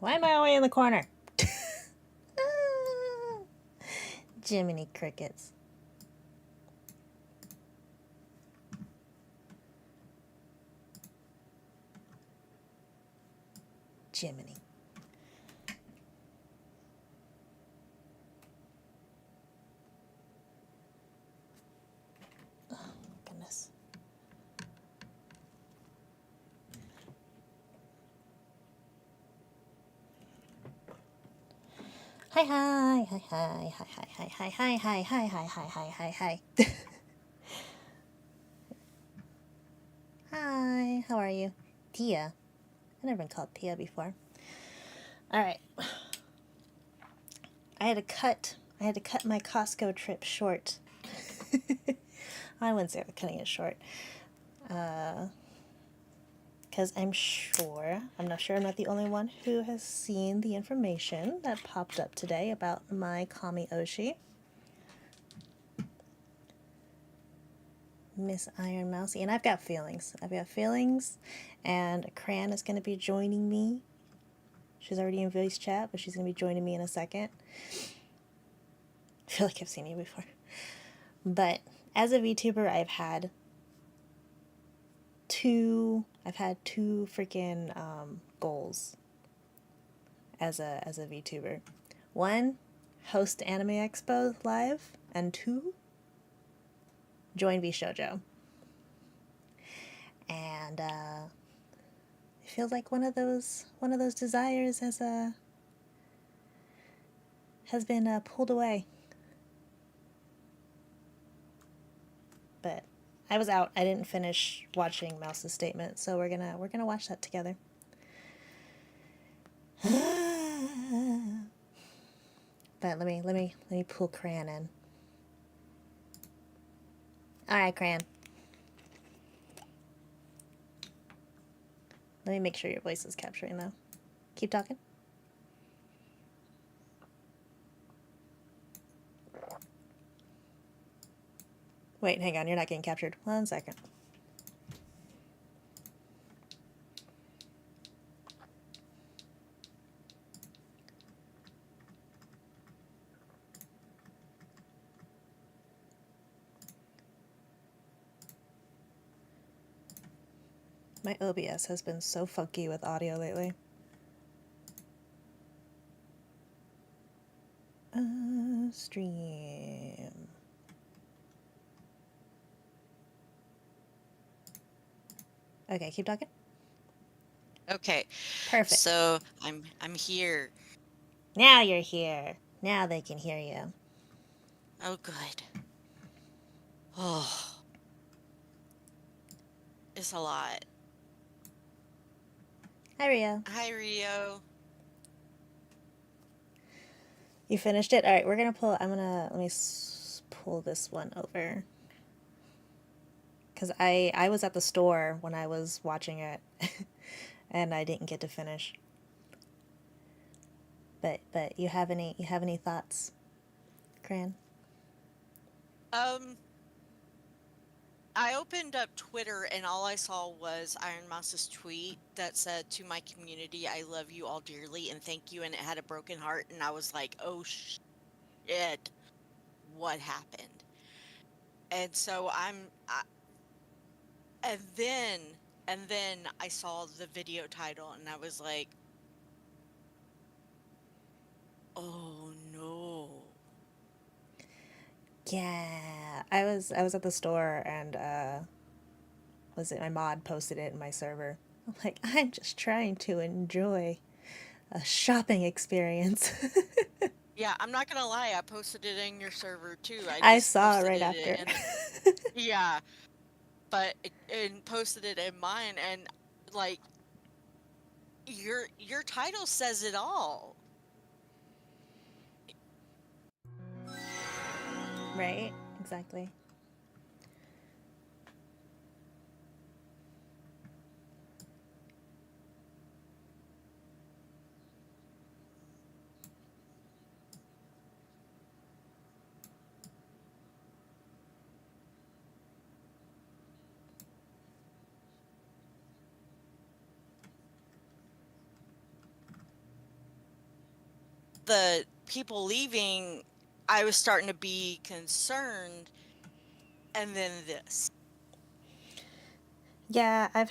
Why am I away in the corner? Ah, Jiminy Crickets. Jiminy. Oh, goodness. Hi, hi, hi, hi, hi, hi, hi, hi, hi, hi, hi, hi, hi, hi, hi. Hi, how are you? Tia. I've never been called Tia before. All right. I had to cut my Costco trip short. I wouldn't say I'm cutting it short. Because I'm not sure I'm not the only one who has seen the information that popped up today about my Kami Oshi. Miss Ironmouse. And I've got feelings. And Cran is going to be joining me. She's already in voice chat, but she's going to be joining me in a second. I feel like I've seen you before. But as a VTuber, I've had two freaking goals as a VTuber. One, host Anime Expo live, and two, join VShojo. And it feels like one of those desires has been pulled away. But I was out. I didn't finish watching Mouse's statement, so we're gonna watch that together. But let me pull Cran in. All right, Cran. Let me make sure your voice is capturing though. Keep talking. Wait, hang on. You're not getting captured. 1 second. My OBS has been so funky with audio lately. Stream. Okay, keep talking. Okay. Perfect. So I'm here. Now you're here. Now they can hear you. Oh, good. Oh, it's a lot. Hi, Rio. Hi, Rio. You finished it? All right, we're gonna pull. Let me pull this one over. Because I was at the store when I was watching it, and I didn't get to finish. But you have any thoughts, Cran? Um, I opened up Twitter and all I saw was Ironmouse's tweet that said, "To my community, I love you all dearly and thank you." And it had a broken heart, and I was like, "Oh shit, what happened?" And so and then I saw the video title, and I was like, "Oh no." Yeah, I was at the store and was it my mod posted it in my server. I'm like, I'm just trying to enjoy a shopping experience. Yeah, I'm not gonna lie, I posted it in your server too. I I just saw it posted right it after. in, yeah, and posted it in mine, and like your title says it all. Right? Exactly. the people leaving, I was starting to be concerned, and then this. Yeah, I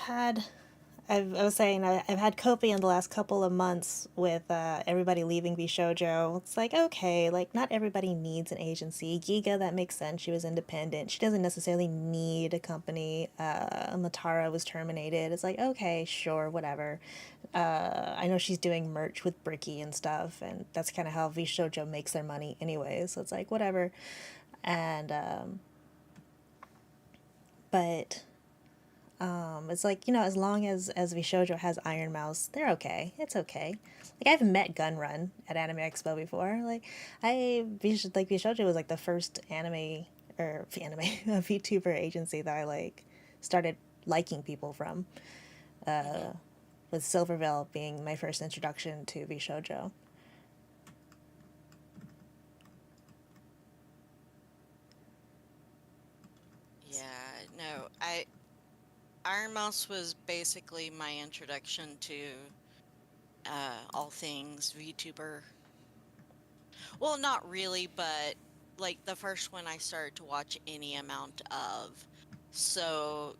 was saying I've had coping in the last couple of months with everybody leaving VShojo. It's like, okay, like not everybody needs an agency. Giga, that makes sense. She was independent. She doesn't necessarily need a company. Matara was terminated. It's like, okay, sure, whatever. I know she's doing merch with Bricky and stuff, and that's kind of how VShojo makes their money anyway. So it's like, whatever. And but it's like, as long as VShojo has Ironmouse, they're okay. It's okay. Like I've met Gunrun at Anime Expo before. Like VShojo was like the first anime VTuber agency that I like started liking people from. Hmm. With Silverville being my first introduction to VShojo. Yeah, no, Iron Mouse was basically my introduction to all things VTuber. Well, not really, but like the first one I started to watch any amount of. So,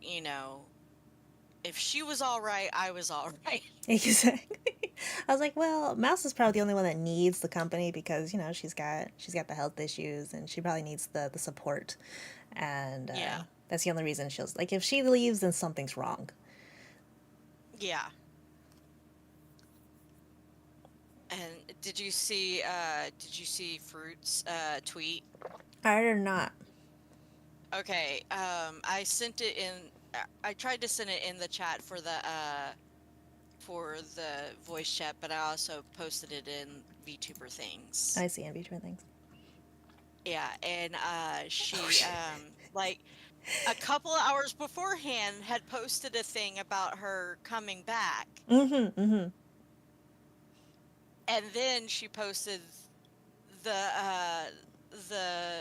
if she was all right, I was all right. Exactly. I was like, well, Mouse is probably the only one that needs the company because she's got the health issues and she probably needs the support, and Yeah, that's the only reason she'll like if she leaves then something's wrong. yeah. And did you see Fruit's tweet? Hard or not. Okay, I sent it in I tried to send it in the chat for the voice chat, but I also posted it in VTuber things. I see envy for things. Yeah, and Oh she shit. like a couple hours beforehand had posted a thing about her coming back. Mm-hmm. And then she posted the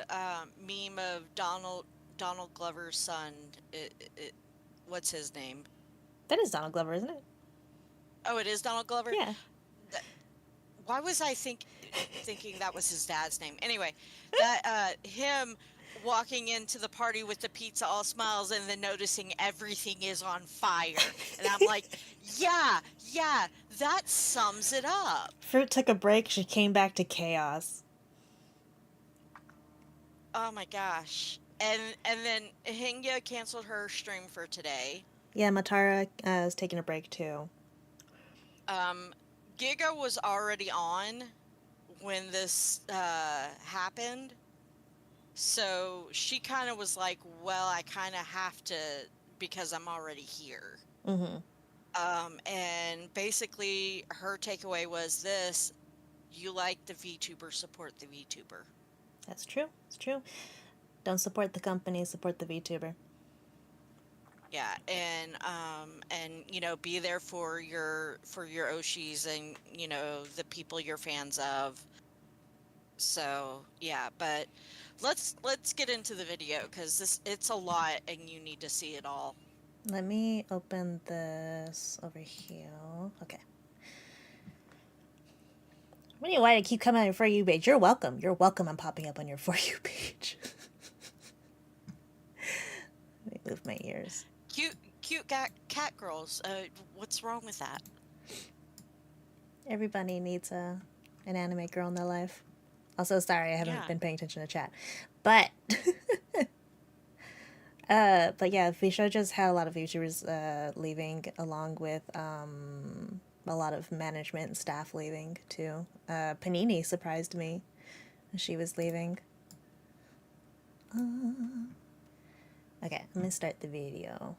uh meme of Donald Glover's son. What's his name? That is Donald Glover, isn't it? Oh, it is Donald Glover. Yeah. Th- Why was I thinking that was his dad's name? Anyway, that him walking into the party with the pizza all smiles and then noticing everything is on fire. And I'm like, yeah, yeah, that sums it up. Fruit took a break. She came back to chaos. Oh my gosh. And then Hingya canceled her stream for today. Yeah, Matara is taking a break too. Um, Giga was already on when this happened. So she kind of was like, well, I kind of have to because I'm already here. Mm-hmm. And basically her takeaway was this, you like the VTuber, support the VTuber. That's true. It's true. Don't support the company, support the VTuber. Yeah, and be there for your Oshis and the people you're fans of. So, yeah, but let's get into the video because it's a lot and you need to see it all. Let me open this over here. Okay. What do you why to keep coming on your For You page? You're welcome. You're welcome. I'm popping up on your For You page. Let me move my ears. Cute cat girls. What's wrong with that? Everybody needs an anime girl in their life. Also, sorry, I haven't Yeah. been paying attention to chat. But but yeah, VShow just had a lot of YouTubers leaving, along with a lot of management and staff leaving too. Panini surprised me. She was leaving. Okay, I'm gonna start the video.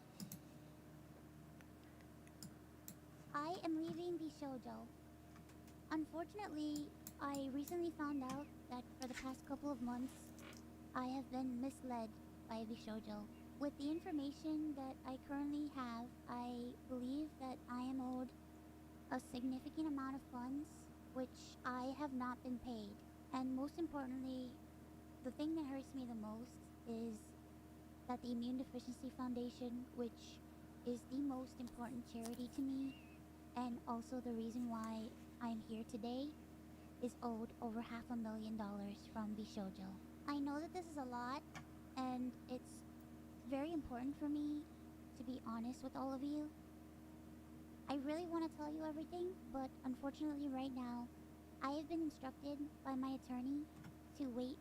I am leaving VShojo. Unfortunately, I recently found out that for the past couple of months, I have been misled by VShojo. With the information that I currently have, I believe that I am owed a significant amount of funds, which I have not been paid. And most importantly, the thing that hurts me the most is that the Immune Deficiency Foundation, which is the most important charity to me, and also the reason why I'm here today, is owed over $500,000 from VShojo. I know that this is a lot, and it's very important for me to be honest with all of you. I really want to tell you everything, but unfortunately, right now, I have been instructed by my attorney to wait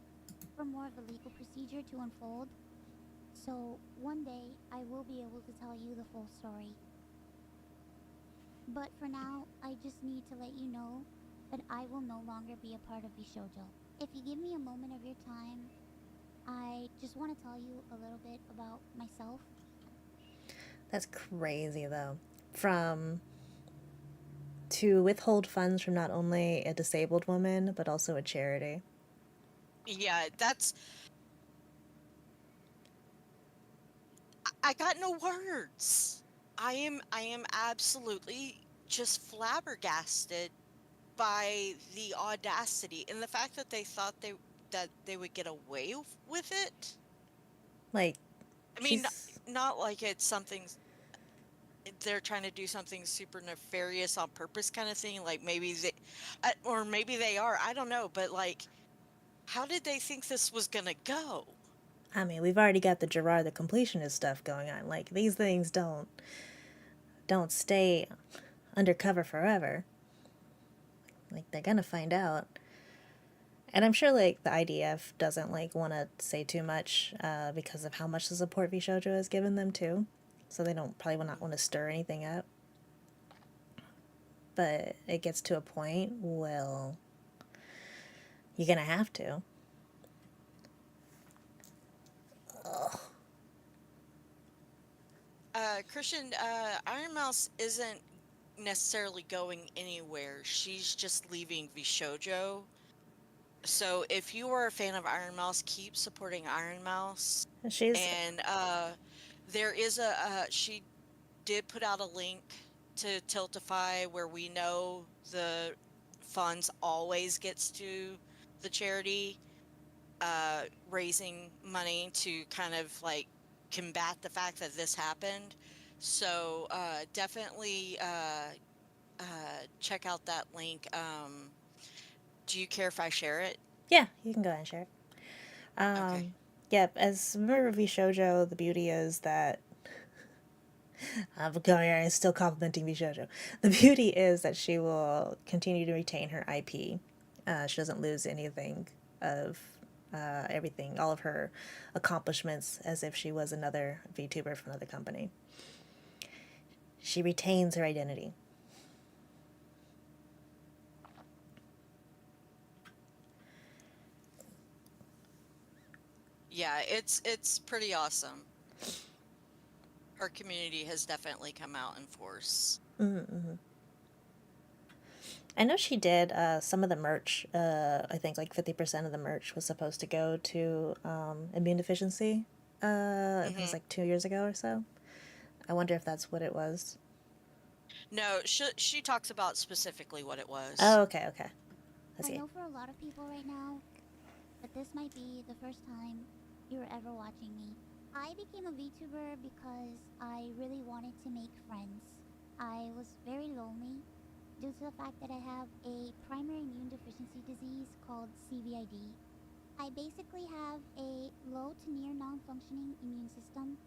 for more of the legal procedure to unfold. So one day, I will be able to tell you the full story. But for now, I just need to let you know that I will no longer be a part of VShojo. If you give me a moment of your time, I just want to tell you a little bit about myself. That's crazy, though. To withhold funds from not only a disabled woman, but also a charity. Yeah, that's. I got no words. I am absolutely just flabbergasted by the audacity and the fact that they thought they would get away with it. Like, I mean, she's. not like it's something they're trying to do something super nefarious on purpose kind of thing. Like maybe they, or maybe they are. I don't know. But like, how did they think this was gonna go? I mean, we've already got the Gerard the Completionist stuff going on. Like, these things don't stay undercover forever. Like, they're gonna find out. And I'm sure, like, the IDF doesn't, like, want to say too much because of how much the support VShojo has given them, too. So they don't probably will not want to stir anything up. But it gets to a point, well, you're gonna have to. Ugh. Christian, Ironmouse isn't necessarily going anywhere. She's just leaving VShojo. So if you are a fan of Ironmouse, keep supporting Ironmouse. She's. And there is she did put out a link to Tiltify where we know the funds always gets to the charity, raising money to kind of like combat the fact that this happened. So definitely check out that link. Do you care if I share it? Yeah, you can go ahead and share it. Okay. Yep, as a member of VShojo, the beauty is that I'm going here and still complimenting VShojo. The beauty is that she will continue to retain her IP. She doesn't lose anything of everything, all of her accomplishments, as if she was another VTuber from another company. She retains her identity. Yeah, it's pretty awesome. Her community has definitely come out in force. Mm-hmm. I know she did some of the merch. I think like 50% of the merch was supposed to go to immune deficiency. It was Hmm. like 2 years ago or so. I wonder if that's what it was. No, she talks about specifically what it Oh, was. okay, okay. I I see. know for a lot of people right now that this might be the first time you're ever watching me. I became a VTuber because I really wanted to make friends. I was very lonely due to the fact that I have a primary immune deficiency disease called CVID. I basically have a low to near non functioning immune system,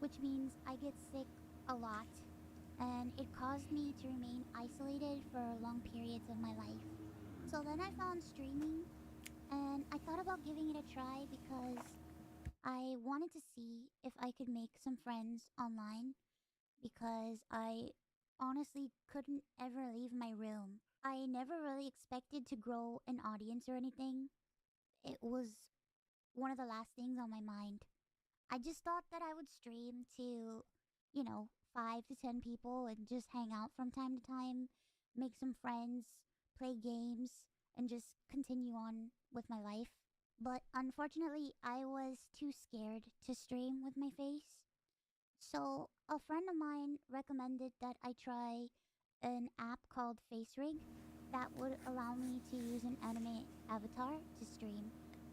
which means I get sick a lot, and it caused me to remain isolated for long periods of my life. So then I found streaming, and I thought about giving it a try because I wanted to see if I could make some friends online because I honestly couldn't ever leave my room. I never really expected to grow an audience or anything. It was one of the last things on my mind. I just thought that I would stream to, 5 to 10 people and just hang out from time to time, make some friends, play games, and just continue on with my life. But unfortunately, I was too scared to stream with my face. So, a friend of mine recommended that I try an app called FaceRig that would allow me to use an anime avatar to stream.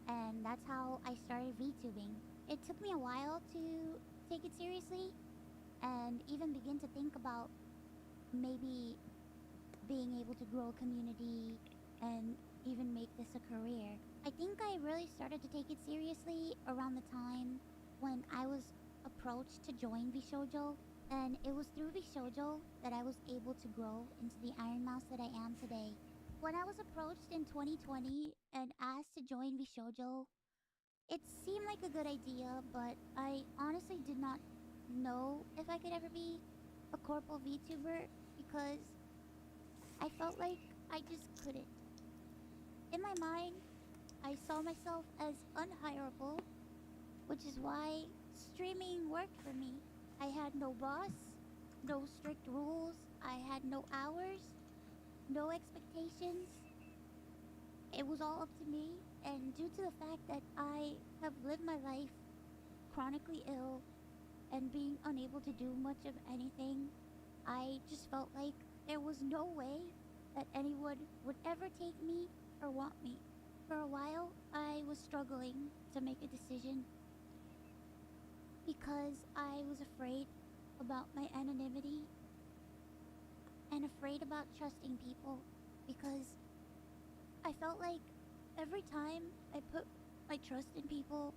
And that's how I started VTubing. It took me a while to take it seriously and even begin to think about maybe being able to grow a community and even make this a career. I think I really started to take it seriously around the time when I was approached to join VShojo, and it was through VShojo that I was able to grow into the Iron Mouse that I am today. When I was approached in 2020 and asked to join VShojo, it seemed like a good idea, but I honestly did not know if I could ever be a corporal VTuber because I felt like I just couldn't. In my mind, I saw myself as unhireable, which is why streaming worked for me. I had no boss, no strict rules, I had no hours, no expectations. It was all up to me, and due to the fact that I have lived my life chronically ill and being unable to do much of anything, I just felt like there was no way that anyone would ever take me or want me. For a while, I was struggling to make a decision because I was afraid about my anonymity and afraid about trusting people because I felt like every time I put my trust in people,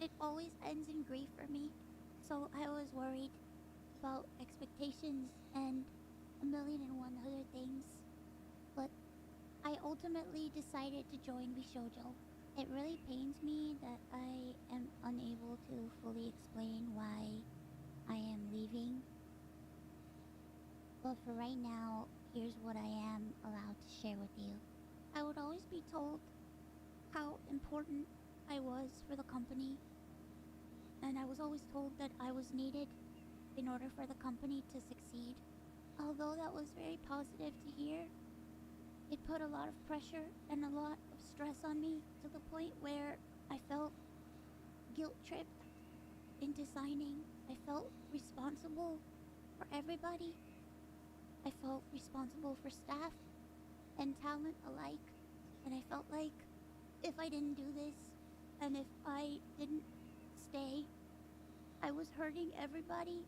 it always ends in grief for me. So I was worried about expectations and a million and one other things. But I ultimately decided to join VShojo. It really pains me that I am unable to fully explain why I am leaving. But for right now, here's what I am allowed to share with you. I would always be told how important I was for the company, and I was always told that I was needed in order for the company to succeed. Although that was very positive to hear, it put a lot of pressure and a lot of stress on me to the point where I felt guilt tripped into signing. I felt responsible for everybody. I felt responsible for staff and talent alike. And I felt like if I didn't do this and if I didn't stay, I was hurting everybody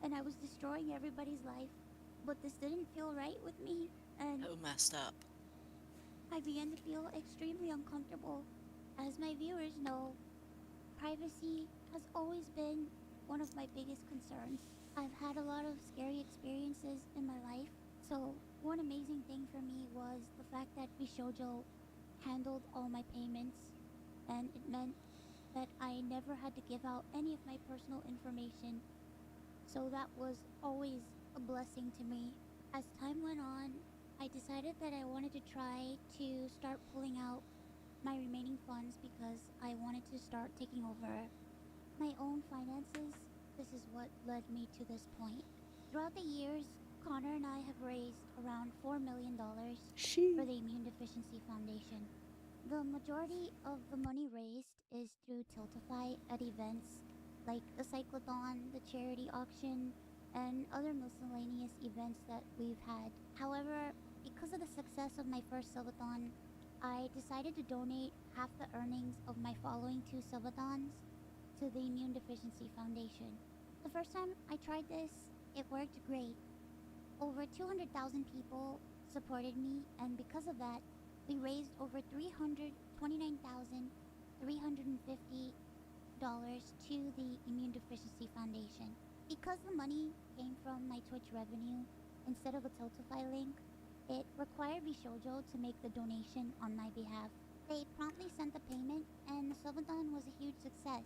and I was destroying everybody's life. But this didn't feel right with me, and So messed up. I began to feel extremely uncomfortable. As my viewers know, privacy has always been one of my biggest concerns. I've had a lot of scary experiences in my life, so one amazing thing for me was the fact that VShojo handled all my payments, and it meant that I never had to give out any of my personal information, so that was always a blessing to me. As time went on, I decided that I wanted to try to start pulling out my remaining funds because I wanted to start taking over my own finances. This is what led me to this point. Throughout the years, Connor and I have raised around $4 million for the Immune Deficiency Foundation. The majority of the money raised is through Tiltify at events like the Cyclothon, the charity auction, and other miscellaneous events that we've had. However, because of the success of my first subathon, I decided to donate half the earnings of my following two subathons to the Immune Deficiency Foundation. The first time I tried this, it worked great. Over 200,000 people supported me, and because of that, we raised over $329,350 to the Immune Deficiency Foundation. Because the money came from my Twitch revenue instead of a Tiltify link, it required VShojo to make the donation on my behalf. They promptly sent the payment, and the subathon was a huge success.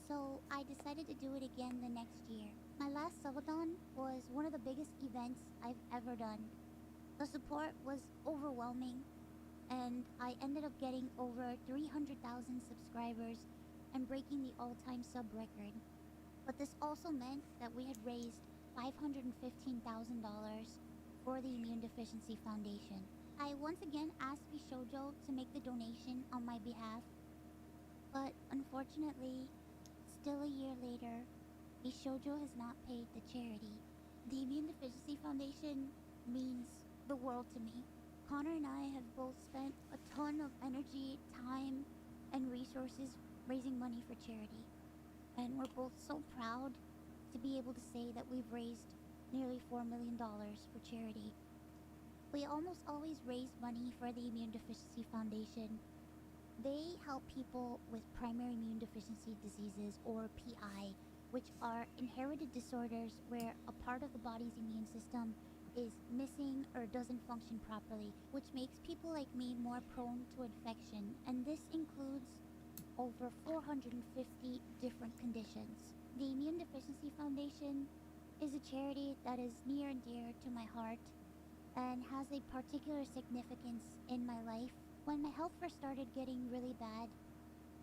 So I decided to do it again the next year. My last subathon was one of the biggest events I've ever done. The support was overwhelming, and I ended up getting over 300,000 subscribers and breaking the all-time sub record. But this also meant that we had raised $515,000 for the Immune Deficiency Foundation. I once again asked VShojo to make the donation on my behalf, but unfortunately, still a year later, VShojo has not paid the charity. The Immune Deficiency Foundation means the world to me. Connor and I have both spent a ton of energy, time, and resources raising money for charity. And we're both so proud to be able to say that we've raised nearly $4 million for charity. We almost always raise money for the Immune Deficiency Foundation. They help people with primary immune deficiency diseases, or PI, which are inherited disorders where a part of the body's immune system is missing or doesn't function properly, which makes people like me more prone to infection. And this includes over 450 different conditions. The Immune Deficiency Foundation is a charity that is near and dear to my heart and has a particular significance in my life. When my health first started getting really bad,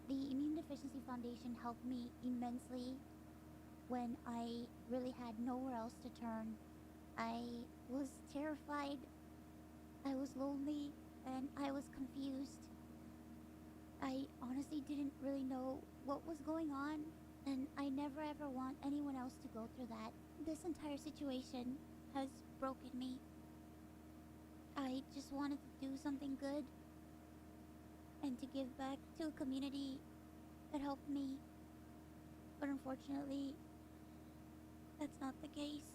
the Immune Deficiency Foundation helped me immensely when I really had nowhere else to turn. I was terrified, I was lonely, and I was confused. I honestly didn't really know what was going on, and I never ever want anyone else to go through that. This entire situation has broken me. I just wanted to do something good and to give back to a community that helped me. But unfortunately, that's not the case.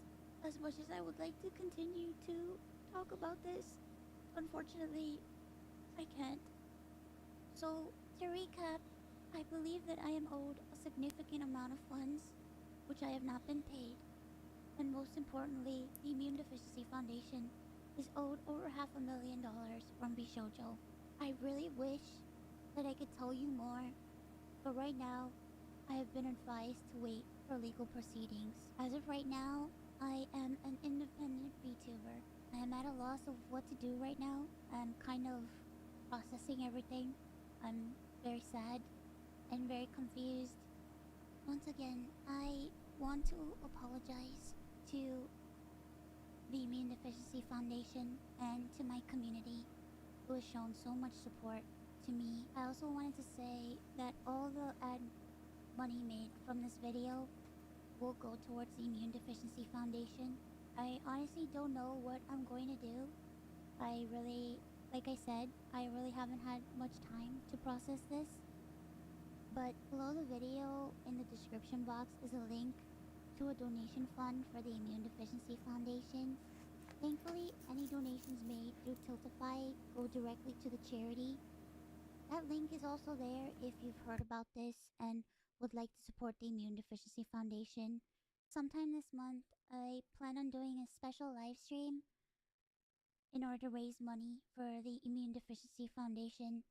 As much as I would like to continue to talk about this, unfortunately, I can't. So, to recap, I believe that I am owed a significant amount of funds, which I have not been paid. And most importantly, the Immune Deficiency Foundation is owed over $500,000 from VShojo. I really wish that I could tell you more, but right now, I have been advised to wait for legal proceedings. As of right now, I am an independent VTuber. I am at a loss of what to do right now. I'm kind of processing everything. I'm very sad and very confused. Once again, I want to apologize to the Immune Deficiency Foundation and to my community who has shown so much support to me. I also wanted to say that all the ad money made from this video will go towards the Immune Deficiency Foundation. I honestly don't know what I'm going to do. Like I said, I really haven't had much time to process this. But below the video in the description box is a link to a donation fund for the Immune Deficiency Foundation. Thankfully, any donations made through Tiltify go directly to the charity. That link is also there if you've heard about this and would like to support the Immune Deficiency Foundation. Sometime this month, I plan on doing a special live stream in order to raise money for the Immune Deficiency Foundation.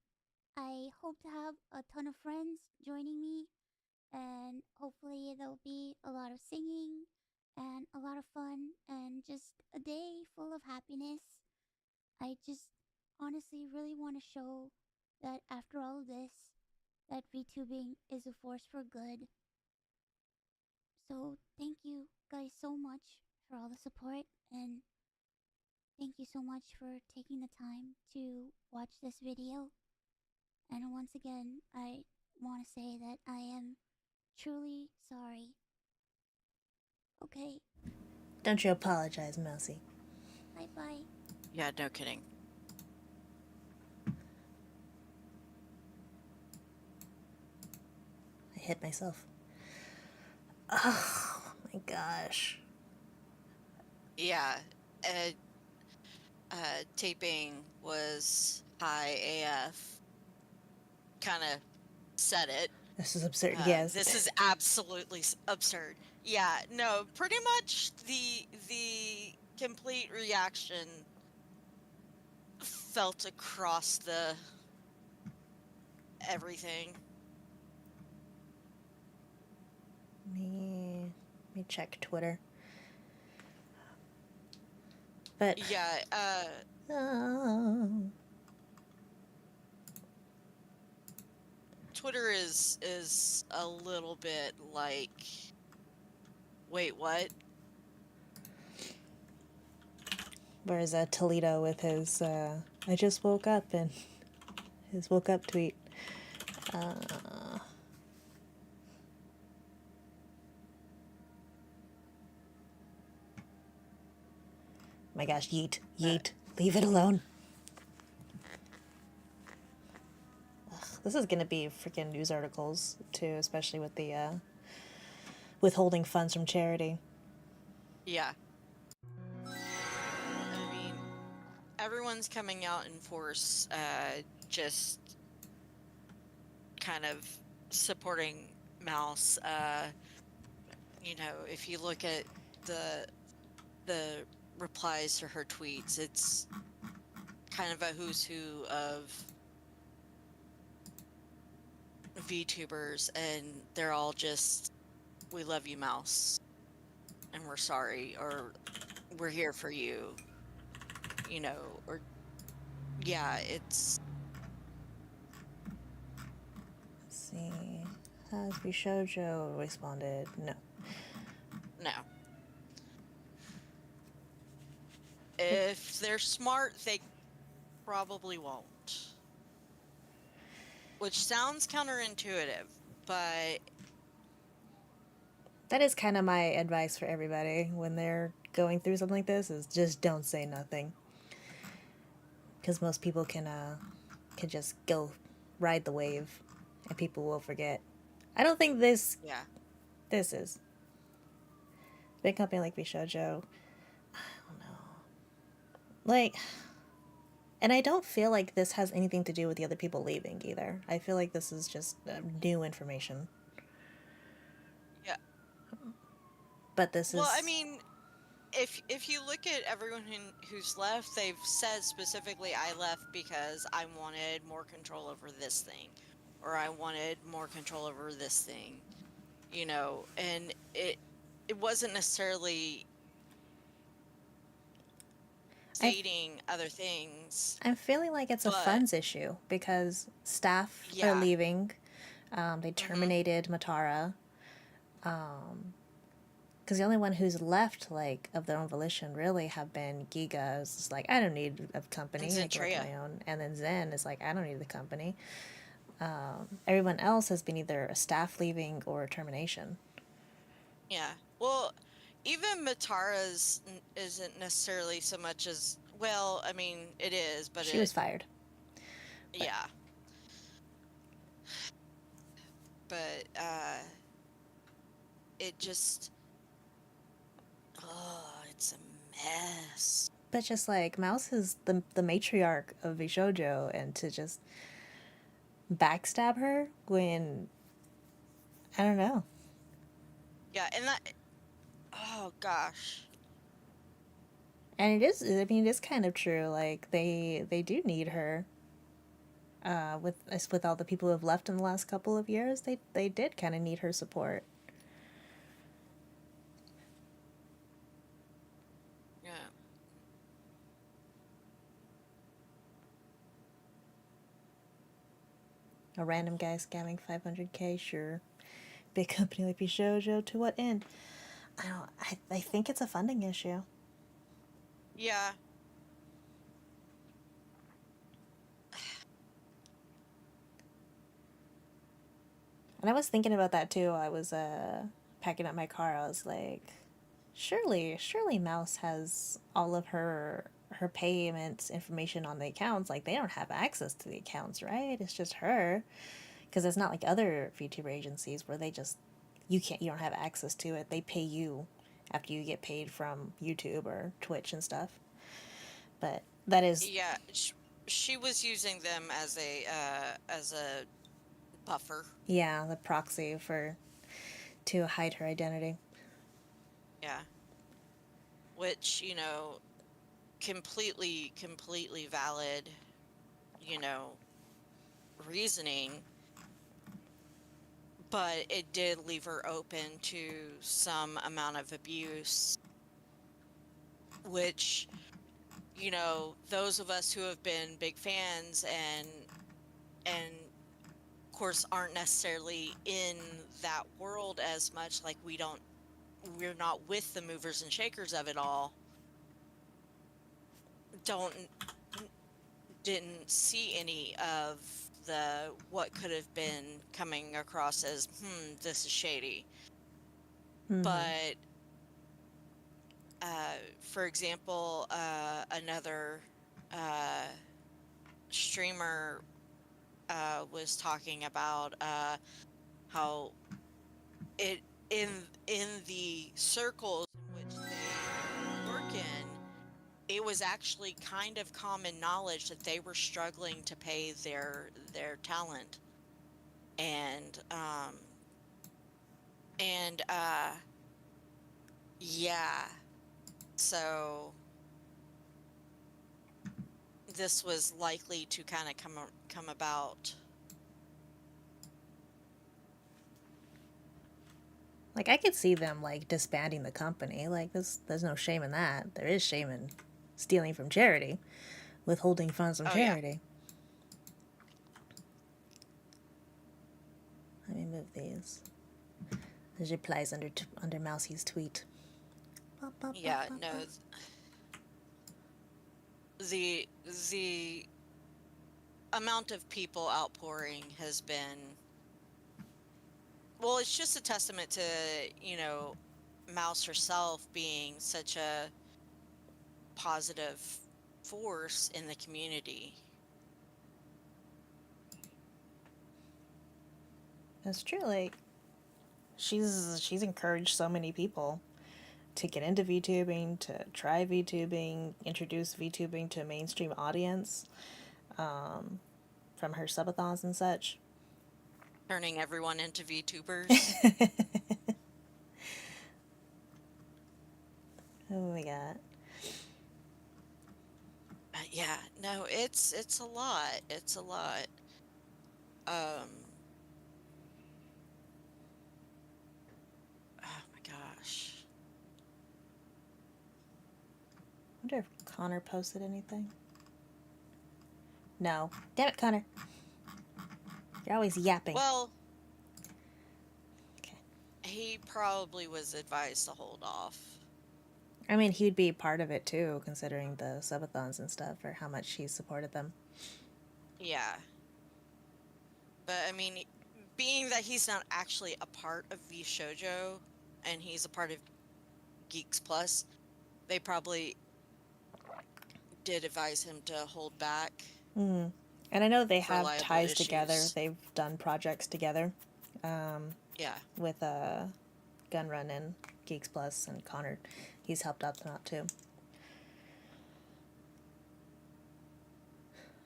I hope to have a ton of friends joining me, and hopefully there'll be a lot of singing and a lot of fun and just a day full of happiness. I just honestly really want to show that after all of this, that VTubing is a force for good. So thank you guys so much for all the support, and thank you so much for taking the time to watch this video. And once again, I want to say that I am truly sorry. Okay, Don't you apologize, Mousy. bye-bye. Yeah, no kidding. I hit myself. Oh my gosh. Yeah, taping was high AF. Kind of said it. This is absurd. Yes. This is absolutely absurd. Yeah, no, pretty much the complete reaction felt across the everything. Let me check Twitter. But Yeah, oh. Twitter is a little bit like, wait, what? Where's Toledo with his I just woke up and his woke up tweet. My gosh, yeet, yeet, leave it alone. Ugh, this is gonna be freaking news articles too, especially with the withholding funds from charity. Yeah. I mean, everyone's coming out in force, just kind of supporting Mouse. You know, if you look at the replies to her tweets, it's kind of a who's who of VTubers, and they're all just, "We love you, Mouse, and we're sorry," or "We're here for you," you know, or yeah, it's Let's see. Has VShojo responded? No. no. If they're smart, they probably won't. Which sounds counterintuitive, but That is kind of my advice for everybody when they're going through something like this: is just don't say nothing, because most people can just go ride the wave, and people will forget. I don't think yeah. this is big company like VShojo. I don't know, like, and I don't feel like this has anything to do with the other people leaving either. I feel like this is just new information. Yeah. But this Well, I is mean, if you look at everyone who's left, they've said specifically, "I left because I wanted more control over this thing," or "I wanted more control over this thing," you know, and it wasn't necessarily I stating other things, I'm feeling like it's a but funds issue because staff are yeah. leaving. They Mhm. terminated Matara. Because the only one who's left, like, of their own volition, really have been Giga. Is just like, I don't need a And company. I can work on Zentrea. my own. And then Zen is like, I don't need the company. Everyone else has been either a staff leaving or a termination. Yeah. Well, even Matara's isn't necessarily so much as, well, I mean, it is, but She was fired. But yeah. But it just, oh, it's a mess. but just like Mouse is the matriarch of VShojo, and to just backstab her when I don't know. Yeah, and that, oh gosh. And it is. I mean, it is kind of true. Like they do need her. With all the people who have left in the last couple of years, they did kind of need her support. Yeah. A random guy scamming 500K, sure. Big company like VShojo, to what end? I don't. I think it's a funding issue. Yeah. And I was thinking about that too. I was packing up my car. I was like, surely Mouse has all of her payments information on the accounts. Like, they don't have access to the accounts, right? It's just her, because it's not like other VTuber agencies where they just you don't have access to it. They pay you after you get paid from YouTube or Twitch and stuff. But that is, Yeah. She was using them as a buffer. yeah, the proxy for to hide her identity. Yeah. Which, you know, completely valid, you know, reasoning, but it did leave her open to some amount of abuse, which, you know, those of us who have been big fans and of course aren't necessarily in that world as much, like we're not with the movers and shakers of it all, don't didn't see any of the what could have been coming across as, this is shady. Mm-hmm. But for example, another uh, streamer was talking about how it in the circles in which they work in, it was actually kind of common knowledge that they were struggling to pay their talent. And and yeah, so this was likely to kind of come about. Like, I could see them, like, disbanding the company. Like, there's no shame in that. There is shame in stealing from charity, withholding funds from Oh yeah. charity. Let me move these. There's replies under Mousie's tweet. Yeah, no, the amount of people outpouring has been, well, it's just a testament to, Mouse herself being such a positive force in the community. That's true. Like, she's encouraged so many people to get into VTubing, to try VTubing, introduce VTubing to a mainstream audience, from her subathons and such. Turning everyone into VTubers. Oh my god. Yeah, no, it's a lot. It's a lot. Um, oh my gosh. I wonder if Connor posted anything. No. Damn it, Connor. You're always yapping. Well, Okay. he probably was advised to hold off. I mean, he'd be part of it too, considering the subathons and stuff, or how much he supported them. Yeah. But I mean, being that he's not actually a part of VShojo and he's a part of Geeks Plus, they probably did advise him to hold back Mm. And I know they for have liable ties together. issues. They've done projects together, Yeah. with Gunrun and Geeks Plus, and Connor. He's helped out them out too.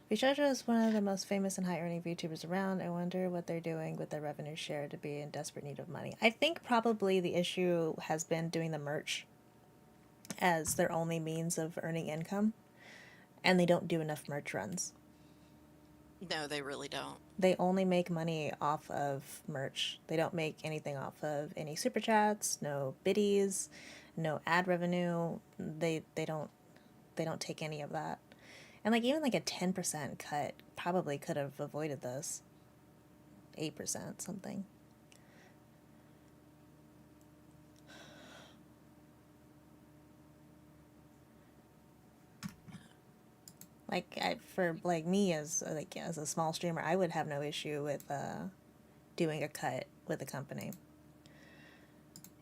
VShojo is one of the most famous and high-earning VTubers around. I wonder what they're doing with their revenue share to be in desperate need of money. I think probably the issue has been doing the merch as their only means of earning income, and they don't do enough merch runs. No, they really don't. They only make money off of merch. They don't make anything off of any super chats, no biddies, no ad revenue. They don't take any of that. And like even like a 10% cut probably could have avoided this. 8% something. For like me as a small streamer, I would have no issue with doing a cut with a company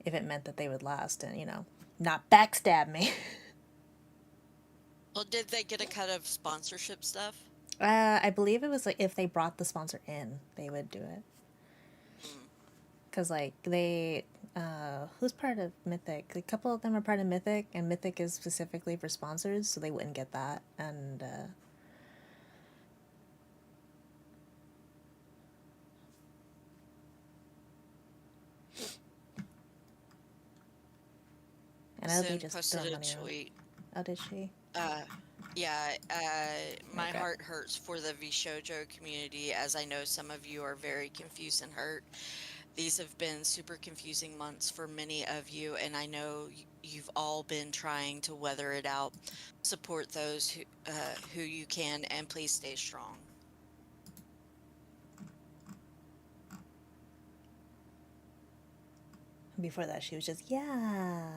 if it meant that they would last and not backstab me. Well, did they get a cut of sponsorship stuff? I believe it was like if they brought the sponsor in, they would do it. Mm. Because like who's part of Mythic? A couple of them are part of Mythic, and Mythic is specifically for sponsors, so they wouldn't get that. And I know they Sin just posted throw a money around. tweet. Oh, did she? Yeah, my Okay. heart hurts for the VShojo community, as I know some of you are very confused and hurt. These have been super confusing months for many of you, and I know you've all been trying to weather it out. Support those who you can, and please stay strong. Before that, she was just yeah.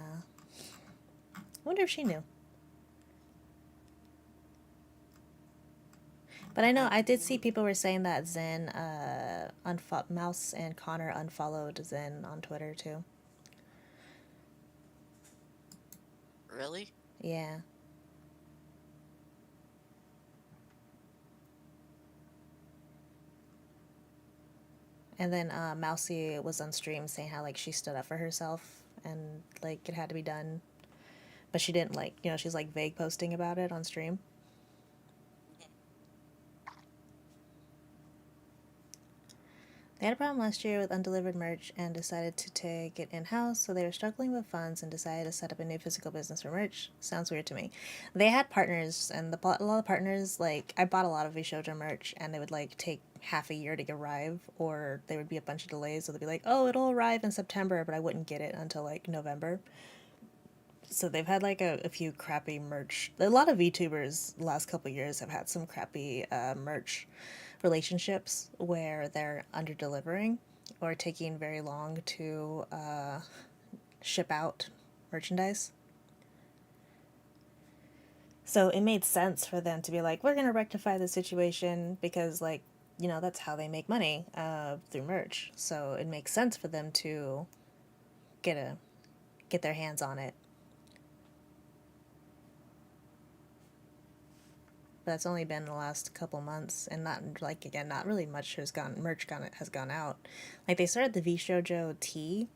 I wonder if she knew. But I know I did see people were saying that Zen, Mouse and Connor unfollowed Zen on Twitter too. Really? Yeah. And then Mousy was on stream saying how like she stood up for herself and like it had to be done but she didn't like, she's like vague posting about it on stream. They had a problem last year with undelivered merch and decided to take it in-house, so they were struggling with funds and decided to set up a new physical business for merch. Sounds weird to me. They had partners, and a lot of partners, like, I bought a lot of VShojo merch, and they would, like, take half a year to arrive, or there would be a bunch of delays, so they'd be like, oh, it'll arrive in September, but I wouldn't get it until, like, November. So they've had, like, a few crappy merch. A lot of VTubers the last couple years have had some crappy merch relationships where they're under delivering or taking very long to ship out merchandise. So it made sense for them to be like, we're going to rectify the situation because, like, that's how they make money through merch. So it makes sense for them to get their hands on it. But that's only been the last couple months, and not really much has gone out. Like, they started the VShojo tea,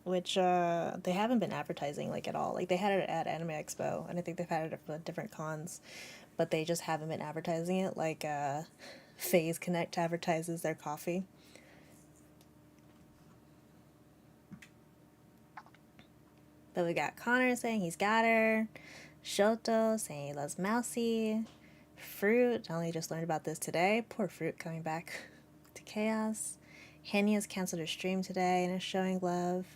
which they haven't been advertising like at all. Like, they had it at Anime Expo, and I think they've had it at different cons, but they just haven't been advertising it. Like Phase Connect advertises their coffee. But we got Connor saying he's got her, Shoto saying he loves Mousy, Fruit, I only just learned about this today. Poor Fruit coming back to Chaos. Henya's canceled her stream today and is showing love.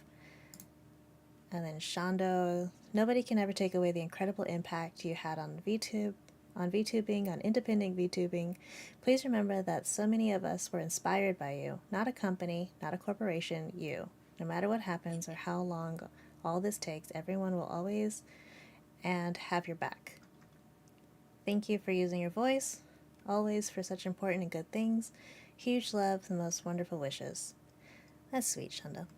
And then Shando, nobody can ever take away the incredible impact you had on VTubing, on independent VTubing. Please remember that so many of us were inspired by you. Not a company, not a corporation, you. No matter what happens or how long all this takes, everyone will always and have your back. Thank you for using your voice, always for such important and good things. Huge love, the most wonderful wishes. That's sweet, Shunda.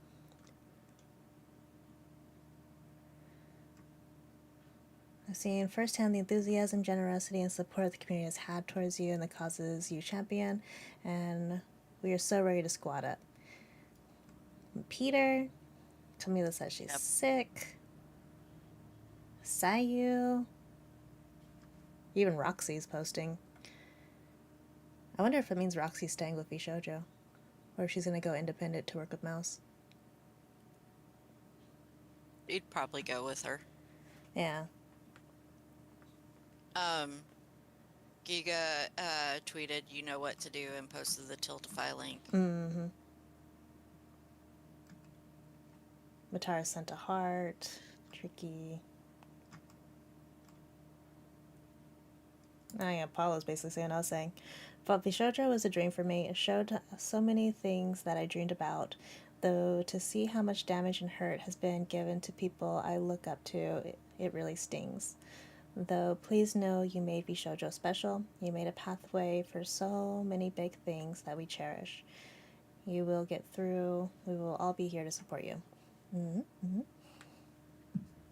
I've seen firsthand the enthusiasm, generosity, and support the community has had towards you and the causes you champion, and we are so ready to squad up. Peter, Camila says she's sick. Sayu. Even Roxy's posting. I wonder if it means Roxy's staying with VShojo, or if she's going to go independent to work with Mouse. You'd probably go with her. Yeah. Giga tweeted, "You know what to do," and posted the Tiltify link. Mm-hmm. Matara sent a heart. Tricky. Oh yeah, Paulo's basically saying what I was saying. But VShojo was a dream for me. It showed so many things that I dreamed about. Though to see how much damage and hurt has been given to people I look up to, it really stings. Though please know you made VShojo special. You made a pathway for so many big things that we cherish. You will get through. We will all be here to support you. Mm-hmm. Mm-hmm.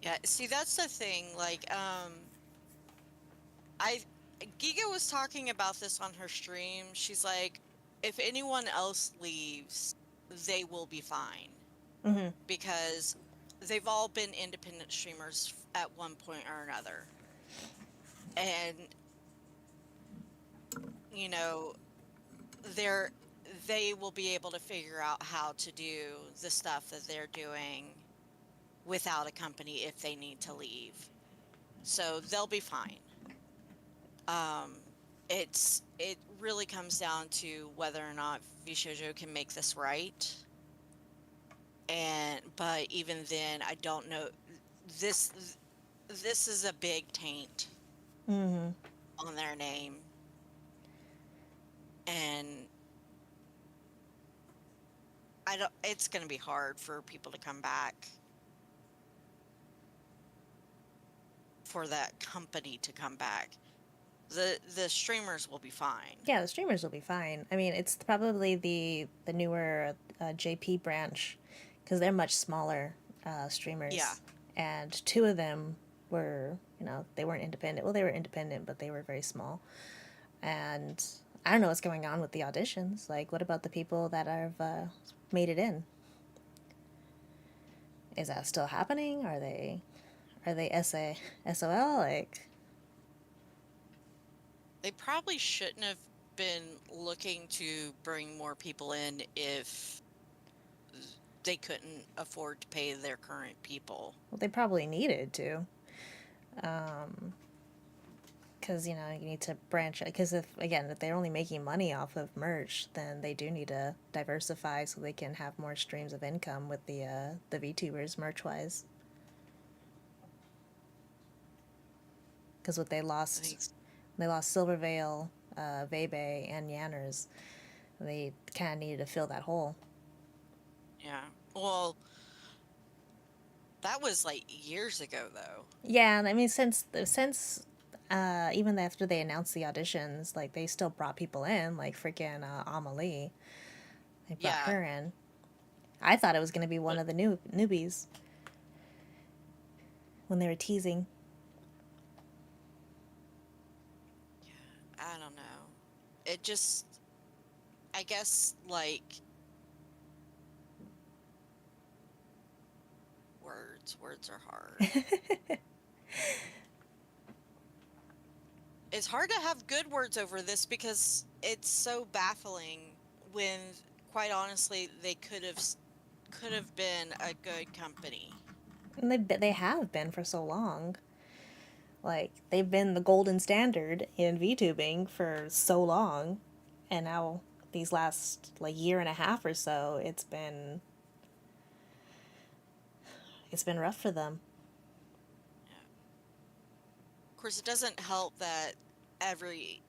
Yeah, see, that's the thing. Like, Giga was talking about this on her stream. She's like, if anyone else leaves, they will be fine. Mm-hmm. Because they've all been independent streamers at one point or another. And, you know, they will be able to figure out how to do the stuff that they're doing without a company if they need to leave. So they'll be fine. It really comes down to whether or not VShojo can make this right. But even then, I don't know. This is a big taint on their name, and it's going to be hard for people to come back, for that company to come back. The streamers will be fine. Yeah, the streamers will be fine. I mean, it's probably the newer JP branch, because they're much smaller streamers. Yeah. And two of them were, they weren't independent. Well, they were independent, but they were very small. And I don't know what's going on with the auditions. Like, what about the people that have made it in? Is that still happening? Are they Are they SOL? Like, They probably shouldn't have been looking to bring more people in if they couldn't afford to pay their current people. well, they probably needed to. Because, you need to branch. Because, if they're only making money off of merch, then they do need to diversify so they can have more streams of income with the VTubers merch-wise. Because what they lost, Silvervale, Vebe, and Yanners. They kind of needed to fill that hole. Yeah. Well, that was like years ago, though. Yeah, I mean, since even after they announced the auditions, like, they still brought people in, like freaking Amelie. They brought her in. I thought it was going to be one of the newbies when they were teasing. Yeah, I don't know. It just, I guess, like, words are hard. It's hard to have good words over this because it's so baffling when, quite honestly, they could have been a good company. And they have been for so long. Like, they've been the golden standard in VTubing for so long, and now these last like year and a half or so, it's been rough for them. Yeah. Of course, it doesn't help that every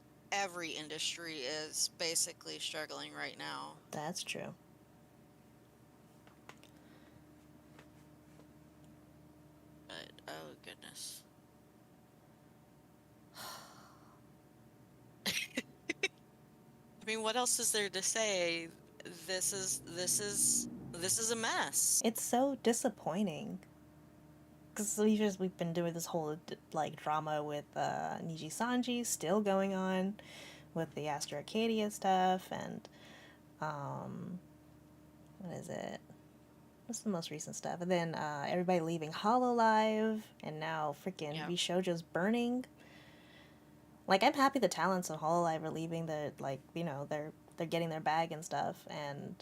industry is basically struggling right now. That's true. But oh goodness. I mean, what else is there to say? This is a mess. It's so disappointing. Because we've been doing this whole like drama with Niji Sanji still going on, with the Astro Arcadia stuff, and what is it? What's the most recent stuff? And then everybody leaving Hololive, and now freaking VShojo's burning. Like, I'm happy the talents of Hololive are leaving. They're getting their bag and stuff, and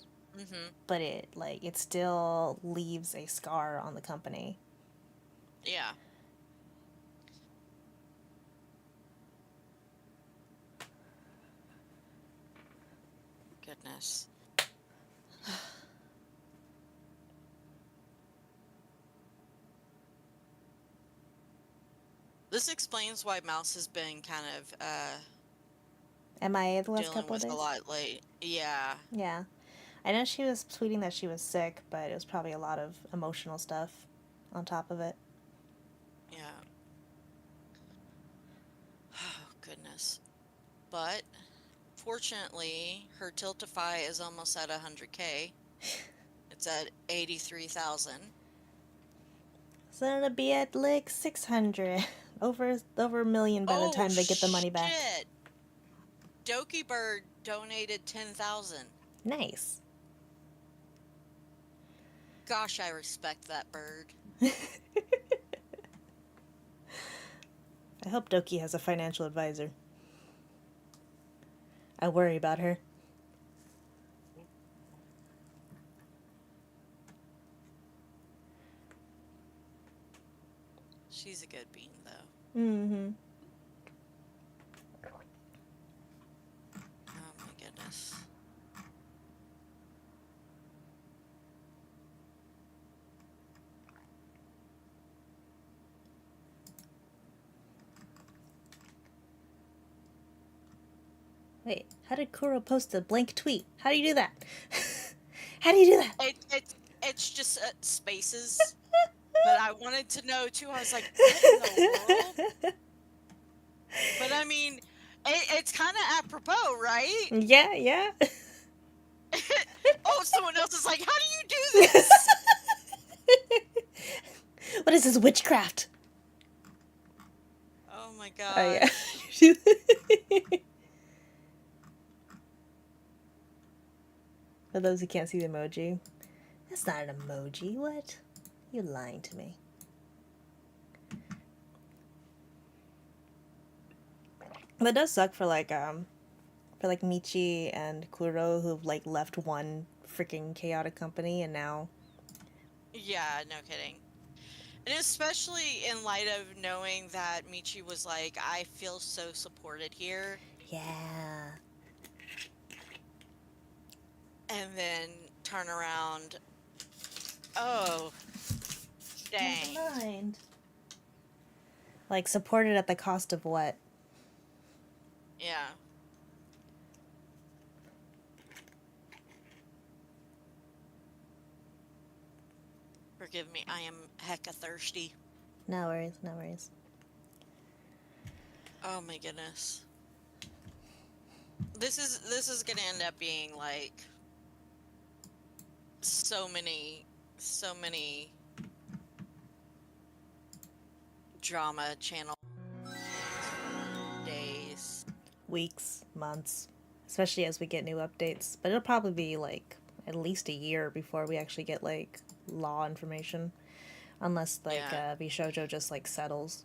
but it still leaves a scar on the company. Yeah. Goodness. This explains why Mouse has been kind of MIA the last dealing couple of with days. a lot late. Yeah. Yeah. I know she was tweeting that she was sick, but it was probably a lot of emotional stuff on top of it. Yeah. Oh, goodness. But fortunately, her Tiltify is almost at 100K. It's at 83,000. So it'll be at like 600. Over a million by the time they get the money back. Shit. Doki Bird donated 10,000. Nice. Gosh, I respect that bird. I hope Doki has a financial advisor. I worry about her. She's a good bean, though. Mm-hmm. Oh, my goodness. Wait, how did Kuro post a blank tweet? How do you do that? How do you do that? It's just spaces. But I wanted to know, too. I was like, what in the world? But, I mean, it's kind of apropos, right? Yeah, yeah. Oh, someone else is like, how do you do this? What is this, witchcraft? Oh, my God. Oh, yeah. For those who can't see the emoji, that's not an emoji. What? You're lying to me. That does suck for like Michi and Kuro, who've like left one freaking chaotic company and now. Yeah, no kidding. And especially in light of knowing that Michi was like, I feel so supported here. Yeah. And then turn around. Oh, dang. Never mind. Like supported at the cost of what? Yeah. Forgive me, I am hecka thirsty. No worries, no worries. Oh my goodness. This is gonna end up being like so many drama channel days. Weeks, months, especially as we get new updates. But it'll probably be like at least a year before we actually get like law information, unless like Yeah. VShojo just like settles.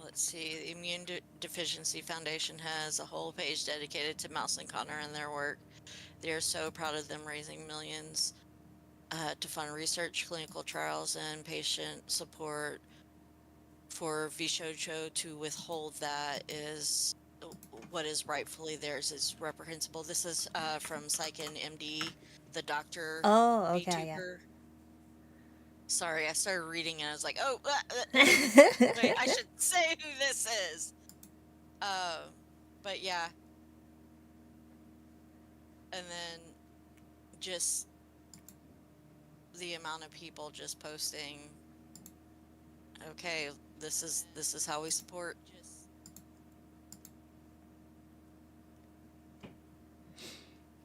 Let's see. The Deficiency Foundation has a whole page dedicated to Mouse and Connor and their work. They are so proud of them raising millions to fund research, clinical trials, and patient support. For VShojo to withhold that is what is rightfully theirs is reprehensible. This is from Psychen MD, the doctor Oh, okay, yeah. VTuber. Sorry, I started reading and I was like, oh, Yeah. wait, I should say who this is. But yeah. And then just the amount of people just posting, okay, this is how we support.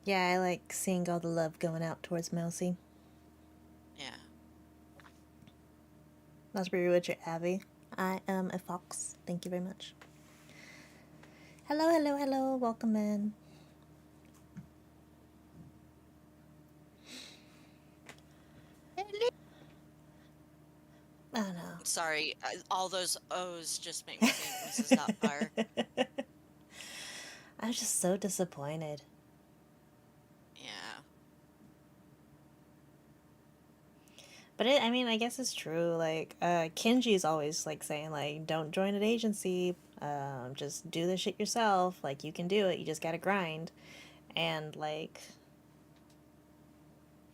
Yeah, I like seeing all the love going out towards Mousy. Yeah. That's pretty Richard Abbey. I am a fox. Thank you very much. Hello, hello, hello. Welcome in. Oh no. Sorry, all those O's just make me think Mrs. Doubtfire. I was just so disappointed. Yeah. But I mean, I guess it's true. Like, Kenji's always like saying like, don't join an agency. Just do the shit yourself. Like, you can do it. You just gotta grind. And like,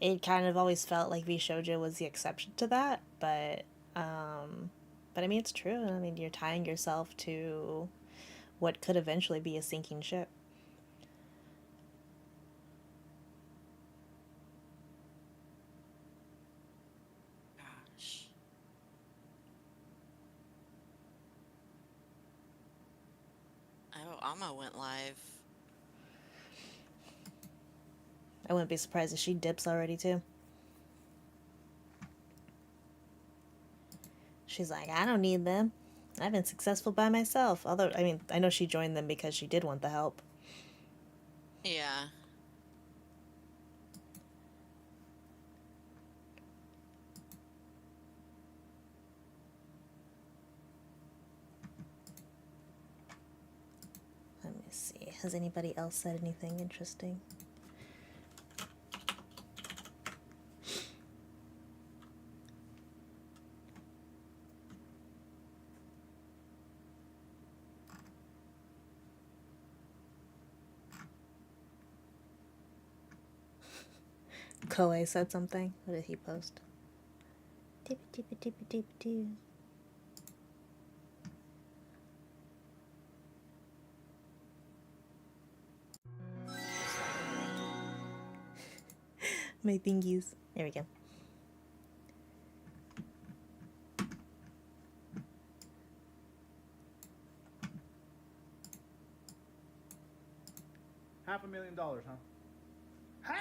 it kind of always felt like VShojo was the exception to that. But I mean, it's true. I mean, you're tying yourself to what could eventually be a sinking ship. Gosh. Oh, Amma went live. I wouldn't be surprised if she dips already too. She's like, I don't need them. I've been successful by myself. Although, I mean, I know she joined them because she did want the help. Yeah. Let me see. Has anybody else said anything interesting? Koei said something. What did he post? My thingies. There we go. $500,000, huh?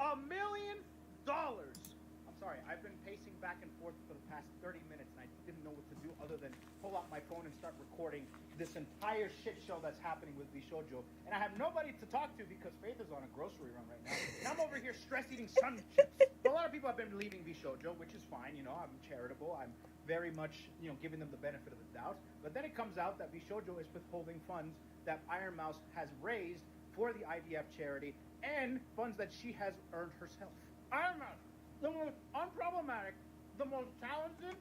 $500,000! I'm sorry, I I've been pacing back and forth for the past 30 minutes, and I didn't know what to do other than pull out my phone and start recording this entire shit show that's happening with VShojo. And I have nobody to talk to because Faith is on a grocery run right now. And I'm over here stress eating sun chips. But a lot of people have been leaving VShojo, which is fine. You know, I'm charitable. I'm very much, you know, giving them the benefit of the doubt. But then it comes out that VShojo is withholding funds that Ironmouse has raised for the IDF charity and funds that she has earned herself. Ironmouse, the most unproblematic, the most talented,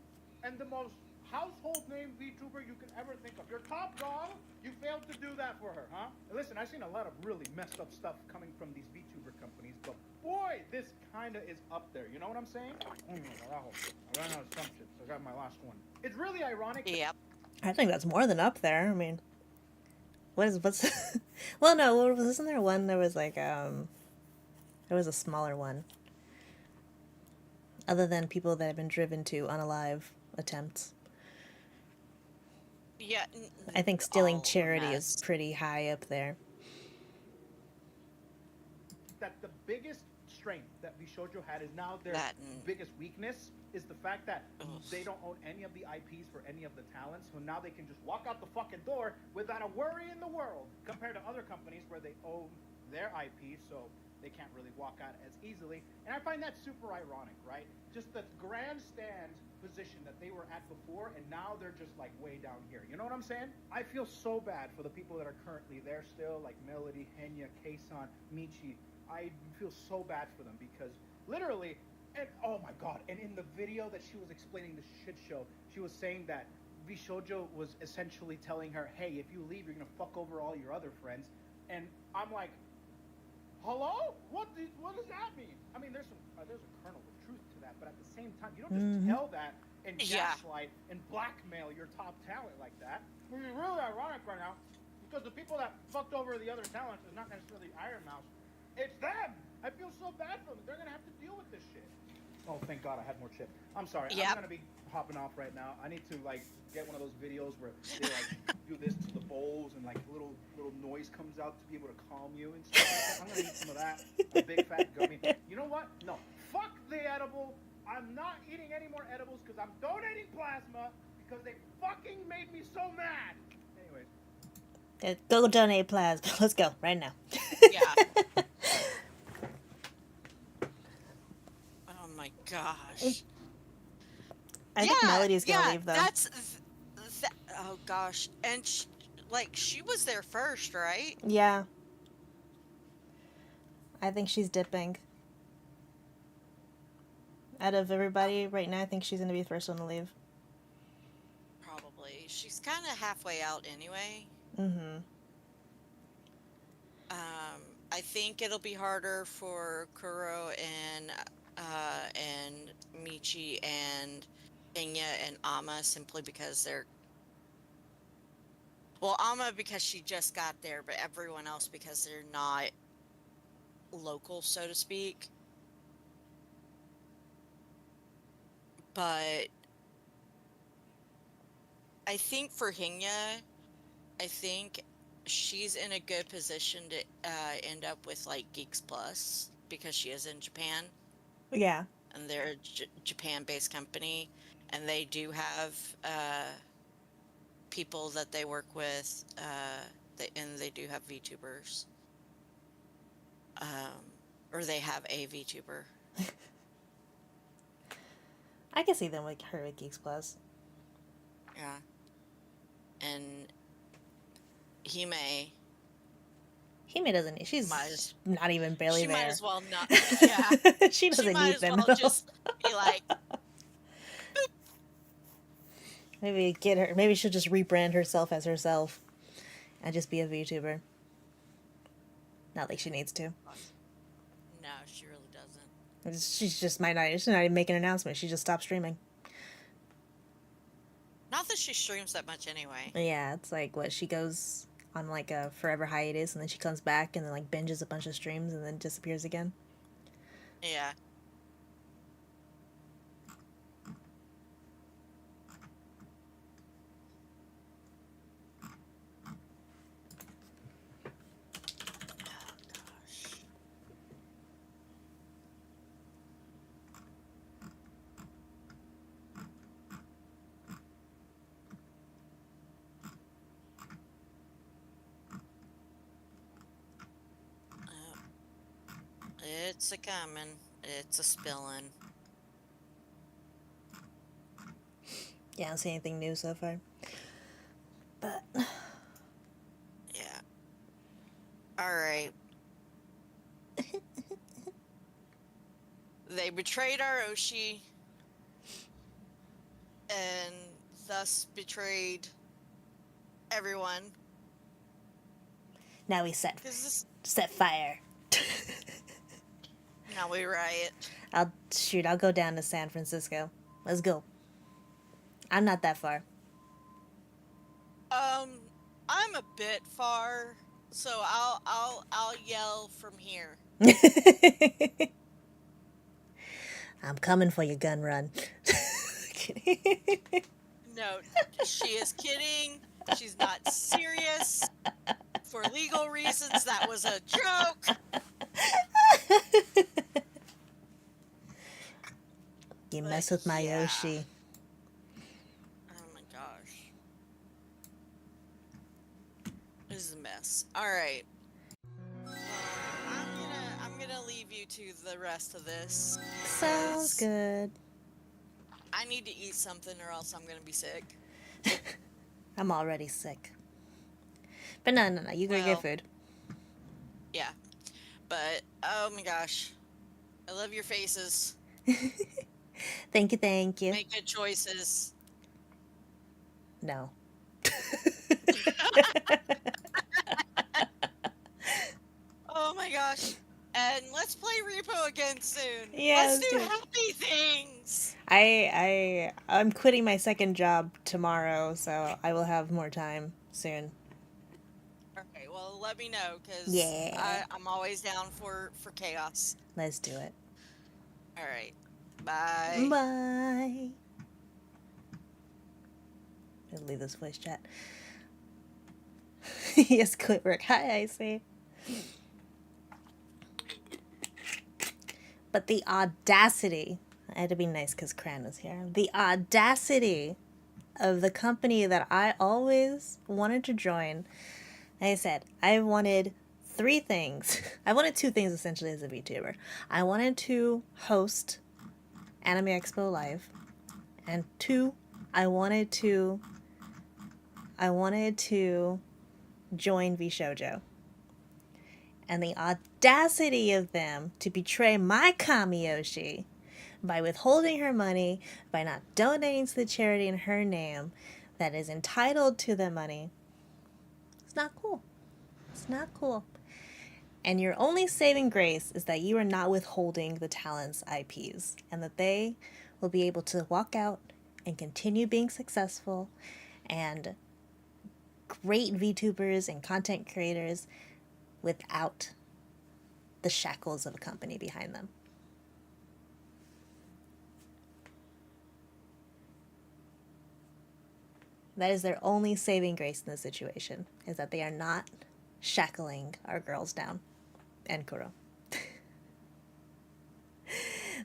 and the most household name VTuber you could ever think of. Your top dog, you failed to do that for her, huh? And listen, I've seen a lot of really messed up stuff coming from these VTuber companies, but boy, this kinda is up there. You know what I'm saying? I ran out of some chips. I got my last one. It's really ironic. Yep. I think that's more than up there. I mean, what's well, no, wasn't there one? There was like there was a smaller one. Other than people that have been driven to unalive attempts. Yeah. I think stealing all a charity is mess. pretty high up there. That the biggest strength that VShojo had is now their That and- biggest weakness is the fact that Ugh. they don't own any of the IPs for any of the talents, so now they can just walk out the fucking door without a worry in the world, compared to other companies where they own their IPs, so they can't really walk out as easily. And I find that super ironic, right? Just the grandstand position that they were at before, and now they're just like way down here. You know what I'm saying? I feel so bad for the people that are currently there still, like Melody, Henya, Keisan, Michi. I feel so bad for them because literally, and oh my god, and in the video that she was explaining the shit show, she was saying that VShojo was essentially telling her, hey, if you leave, you're gonna fuck over all your other friends. And I'm like, hello? What does that mean? I mean, there's a kernel of truth to that, but at the same time, you don't just tell that and Yeah. gaslight and blackmail your top talent like that. Which is really ironic right now, because the people that fucked over the other talents is not necessarily Ironmouse. It's them. I feel so bad for them. They're gonna have to deal with this shit. Oh, thank God I had more chip. I'm sorry. Yep. I'm gonna be hopping off right now. I need to like get one of those videos where they like do this to the bowls and like little noise comes out to be able to calm you and stuff like that. I'm gonna eat some of that. A big fat gummy. You know what? No. Fuck the edible. I'm not eating any more edibles because I'm donating plasma because they fucking made me so mad. Anyways. Go donate plasma. Let's go right now. Yeah. Oh my gosh. I think Melody's gonna leave though. Oh gosh, and she was there first, right? Yeah. I think she's dipping. Out of everybody right now, I think she's gonna be the first one to leave. Probably. She's kind of halfway out anyway. Mm-hmm. I think it'll be harder for Kuro and Michi and Enya and Ama simply because they're. Well, Ama because she just got there, but everyone else because they're not local, so to speak. But I think for Henya, I think she's in a good position to end up with like Geeks Plus because she is in Japan Yeah. and they're a Japan-based company, and they do have people that they work with, and they do have VTubers, or they have a VTuber. I can see them with her at Geeks Plus. Yeah, and Hime doesn't. She's not even barely she there. might as well not. Yeah, she doesn't she might need as them well at all. just be like, Maybe get her. Maybe she'll just rebrand herself as herself, and just be a VTuber. Not like she needs to. no, she really doesn't. She's just might not. She's not even making an announcement. She just stopped streaming. Not that she streams that much anyway. Yeah, it's like what she goes on like a forever hiatus, and then she comes back and then like binges a bunch of streams and then disappears again. Yeah. It's a coming. It's a spilling. Yeah, I don't see anything new so far. But Yeah. Alright. They betrayed Aroshi and thus betrayed everyone. now we set Because fire. now we riot. I'll go down to San Francisco. Let's go. I'm not that far. I'm a bit far, so I'll yell from here. I'm coming for your gun run. No, she is kidding. She's not serious. For legal reasons, that was a joke. You But mess with my yeah. Yoshi. Oh my gosh. This is a mess. Alright. I'm gonna leave you to the rest of this. Sounds good. I need to eat something or else I'm gonna be sick. I'm already sick. But no, you go get food. Yeah. But, oh my gosh. I love your faces. Thank you. Make good choices. No. Oh my gosh. And let's play Repo again soon. Yeah, let's do let's do it. happy things. I'm quitting my second job tomorrow, so I will have more time soon. Okay, well, let me know, because Yeah. I'm always down for chaos. Let's do it. All right. Bye. Bye. I'll leave this voice chat. Yes, quit work. Hi, Icy. But the audacity, I had to be nice because Cran was here. The audacity of the company that I always wanted to join. Like I said, I wanted 3 things. I wanted 2 things essentially as a VTuber. I wanted to host Anime Expo Live, and 2, I wanted to join VShojo. And the audacity of them to betray my Kamiyoshi by withholding her money, by not donating to the charity in her name that is entitled to the money. It's not cool. It's not cool. And your only saving grace is that you are not withholding the talent's IPs, and that they will be able to walk out and continue being successful and great VTubers and content creators without the shackles of a company behind them. That is their only saving grace in this situation, is that they are not shackling our girls down. And Kuro.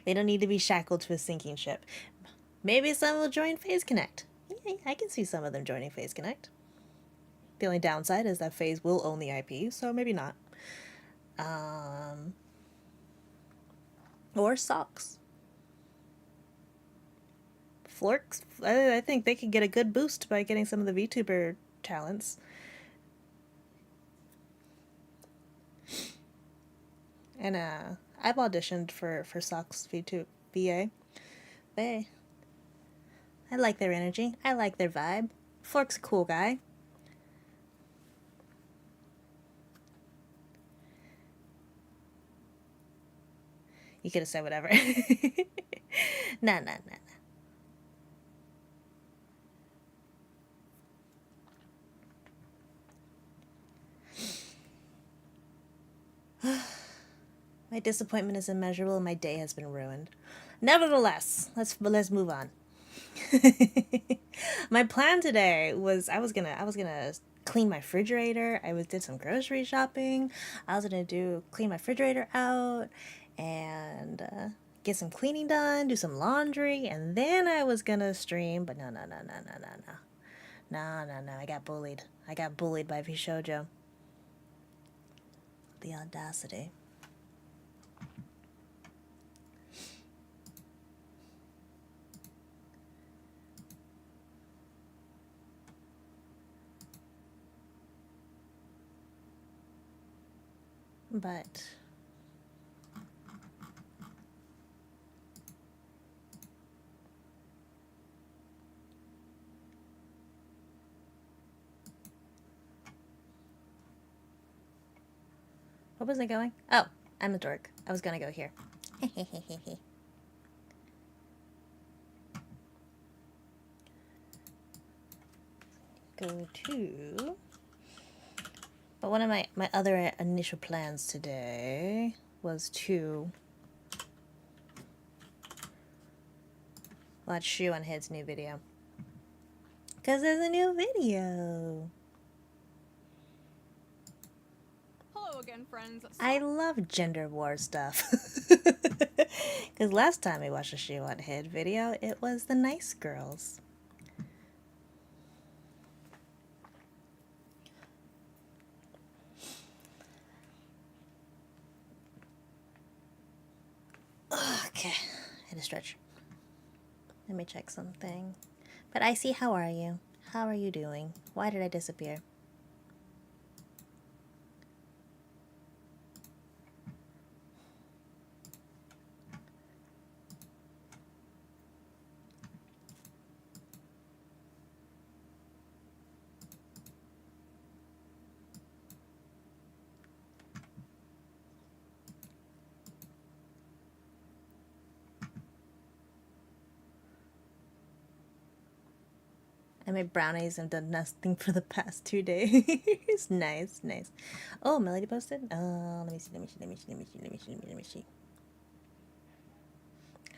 They don't need to be shackled to a sinking ship. Maybe some will join FaZe Connect. Yeah, I can see some of them joining FaZe Connect. The only downside is that FaZe will own the IP, so maybe not. Or Socks. Florks, I think they could get a good boost by getting some of the VTuber talents. And I've auditioned for Socks VTube VA. I like their energy. I like their vibe. Flork's a cool guy. You could have said whatever. Nah. My disappointment is immeasurable and my day has been ruined. Nevertheless, let's move on. My plan today was I was gonna clean my refrigerator. Did some grocery shopping. I was gonna clean my refrigerator out and get some cleaning done, do some laundry, and then I was gonna stream. But no. I got bullied. I got bullied by VShojo. The audacity. but where was I going? Oh, I'm a dork. I was gonna go here. Go to. But one of my other initial plans today was to watch Shoe on Head's new video. Because there's a new video. Hello again, friends. I love gender war stuff. Because last time we watched a Shoe on Head video, it was the nice girls. Okay, I had to stretch. Let me check something. But Icy, how are you? How are you doing? Why did I disappear? I made brownies and done nothing for the past 2 days. Nice, nice. Oh, Melody posted? Let me see.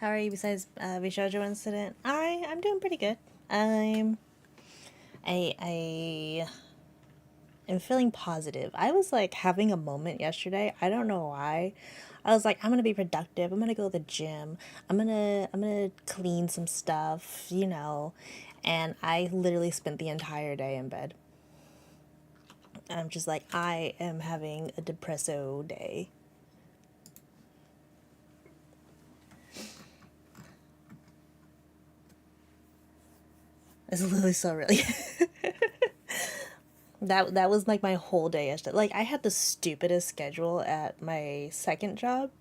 How are you besides VShojo incident? I'm doing pretty good. I am feeling positive. I was like having a moment yesterday. I don't know why. I was like, I'm gonna be productive. I'm gonna go to the gym. I'm gonna clean some stuff, you know. And I literally spent the entire day in bed. I'm just like, I am having a depresso day. It's literally so really. That was like my whole day yesterday. Like I had the stupidest schedule at my second job,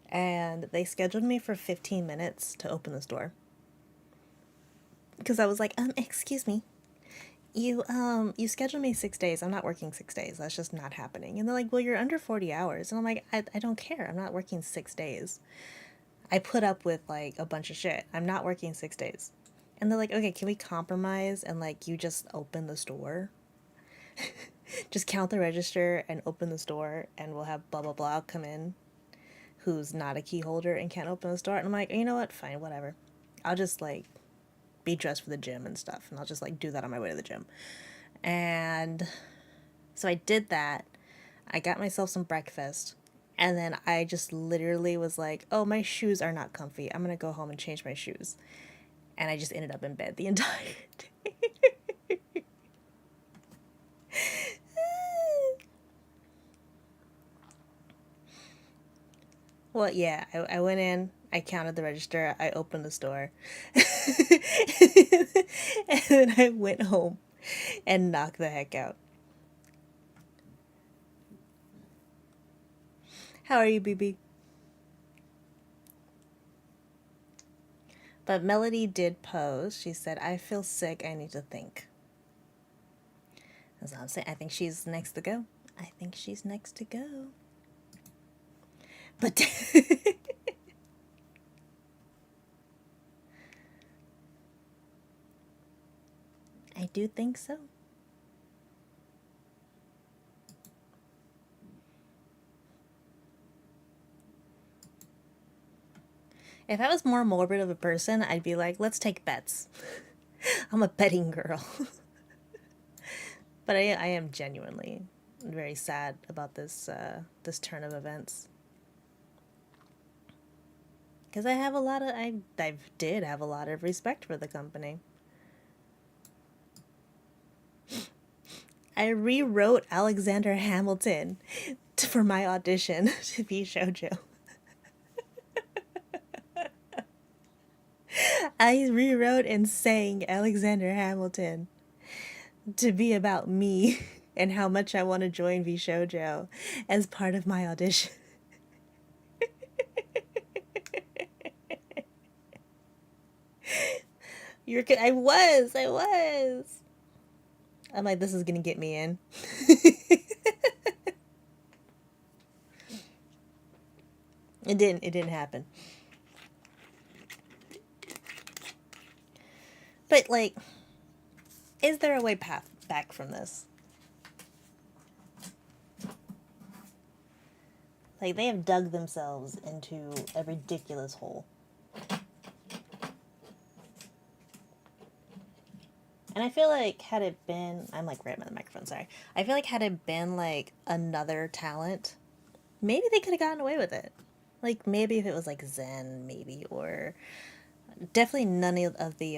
and they scheduled me for 15 minutes to open this door. Because I was like, excuse me. You scheduled me 6 days. I'm not working 6 days. That's just not happening. And they're like, well, you're under 40 hours. And I'm like, I don't care. I'm not working 6 days. I put up with like a bunch of shit. I'm not working 6 days. And they're like, okay, can we compromise and like you just open the store? Just count the register and open the store, and we'll have blah blah blah come in who's not a key holder and can't open the store. And I'm like, you know what? Fine, whatever. I'll just like be dressed for the gym and stuff, and I'll just like do that on my way to the gym. And so I did that. I got myself some breakfast, and then I just literally was like, oh, my shoes are not comfy. I'm gonna go home and change my shoes. And I just ended up in bed the entire day. Well, yeah, I went in, I counted the register, I opened the store, and then I went home and knocked the heck out. How are you, BB? But Melody did post. She said, I feel sick, I need to think. That's what I'm saying. I think she's next to go. I think she's next to go. But I do think so. If I was more morbid of a person, I'd be like, let's take bets. I'm a betting girl. But I am genuinely very sad about this this turn of events. Because I did have a lot of respect for the company. I rewrote Alexander Hamilton for my audition to be VShojo. I rewrote and sang Alexander Hamilton to be about me. and how much I want to join VShojo as part of my audition. I was. I'm like, this is gonna get me in. It didn't happen. But like, is there a way path back from this? Like, they have dug themselves into a ridiculous hole. And I feel like had it been, I'm like right by the microphone, sorry. I feel like had it been like another talent, maybe they could have gotten away with it. Like maybe if it was like Zen, maybe, or definitely none of the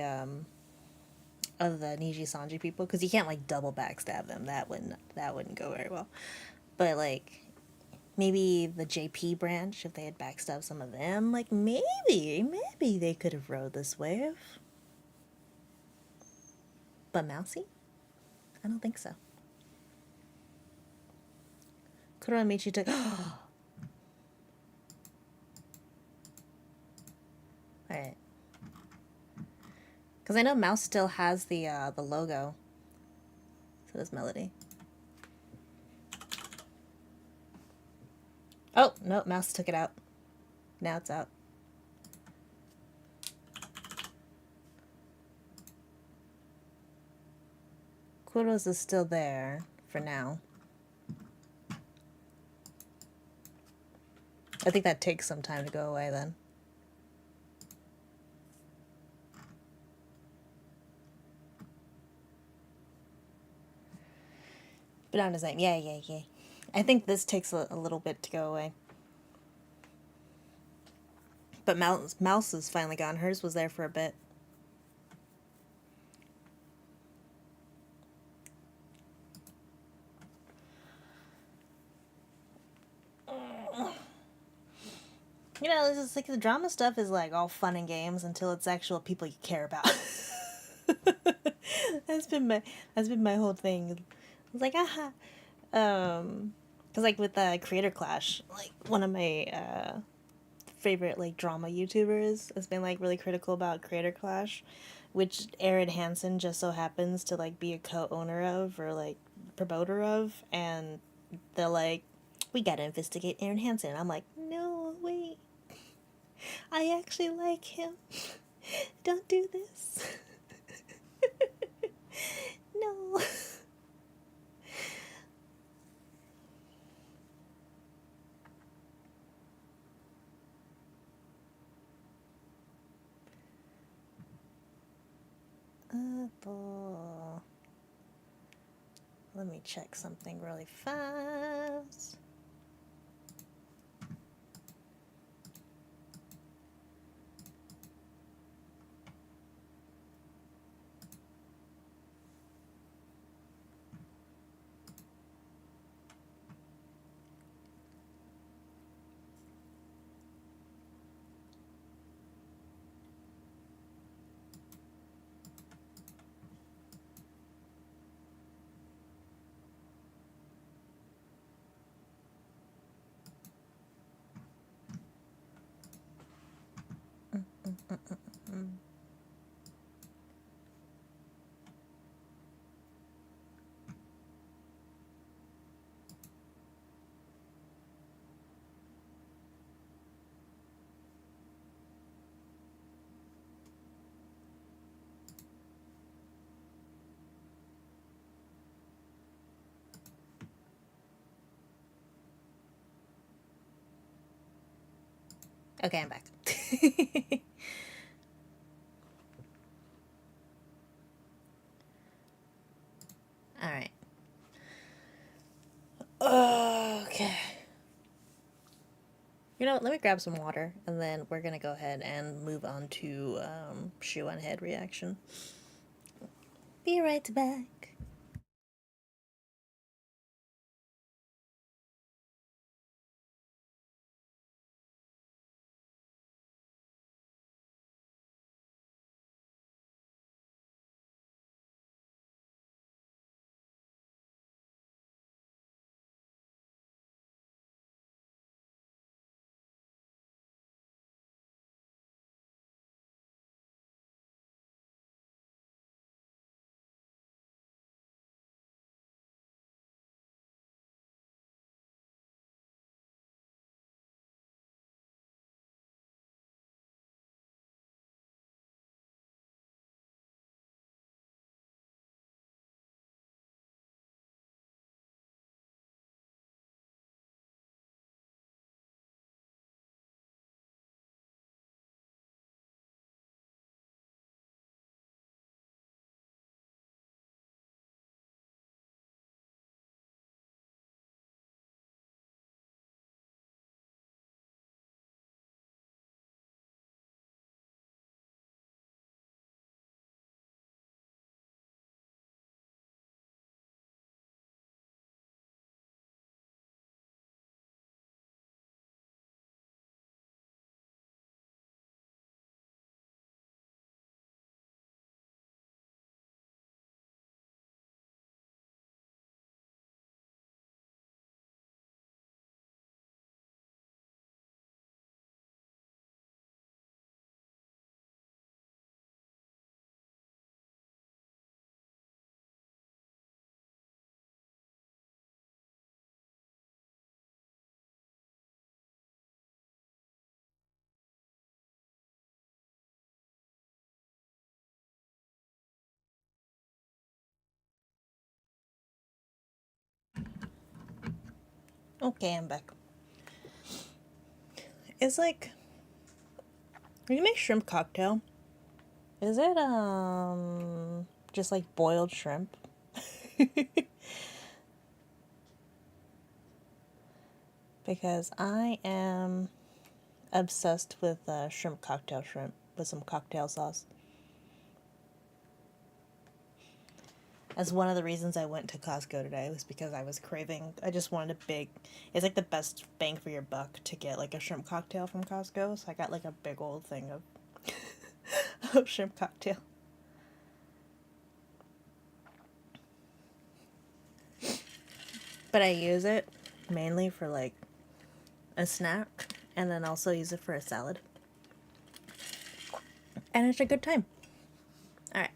Niji Sanji people, because you can't like double backstab them. That wouldn't go very well. But like maybe the JP branch, if they had backstabbed some of them, like maybe they could have rode this wave. But Mousy? I don't think so. Kuromichi took. Alright. Because I know Mouse still has the logo. So does Melody. Oh, no, Mouse took it out. Now it's out. Kuros is still there for now. I think that takes some time to go away then. But I'm just saying, yeah. I think this takes a little bit to go away. But Mouse is finally gone. Hers was there for a bit. You know, it's just like the drama stuff is like all fun and games until it's actual people you care about. That's been my whole thing. It's like, aha. Because like with Creator Clash, like one of my favorite like drama YouTubers has been like really critical about Creator Clash, which Aaron Hansen just so happens to like be a co-owner of or like promoter of, and they're like, we gotta investigate Aaron Hansen. I'm like, no, wait, I actually like him. Don't do this. No. Let me check something really fast. Okay, I'm back. All right. Okay. You know what? Let me grab some water, and then we're gonna go ahead and move on to shoe on head reaction. Be right back. Okay, I'm back. It's like when you make shrimp cocktail, is it just like boiled shrimp? Because I am obsessed with shrimp cocktail shrimp with some cocktail sauce. That's one of the reasons I went to Costco today, was because I was craving. I just wanted a big. It's like the best bang for your buck to get like a shrimp cocktail from Costco. So I got like a big old thing of of shrimp cocktail. But I use it mainly for like a snack, and then also use it for a salad. And it's a good time. All right.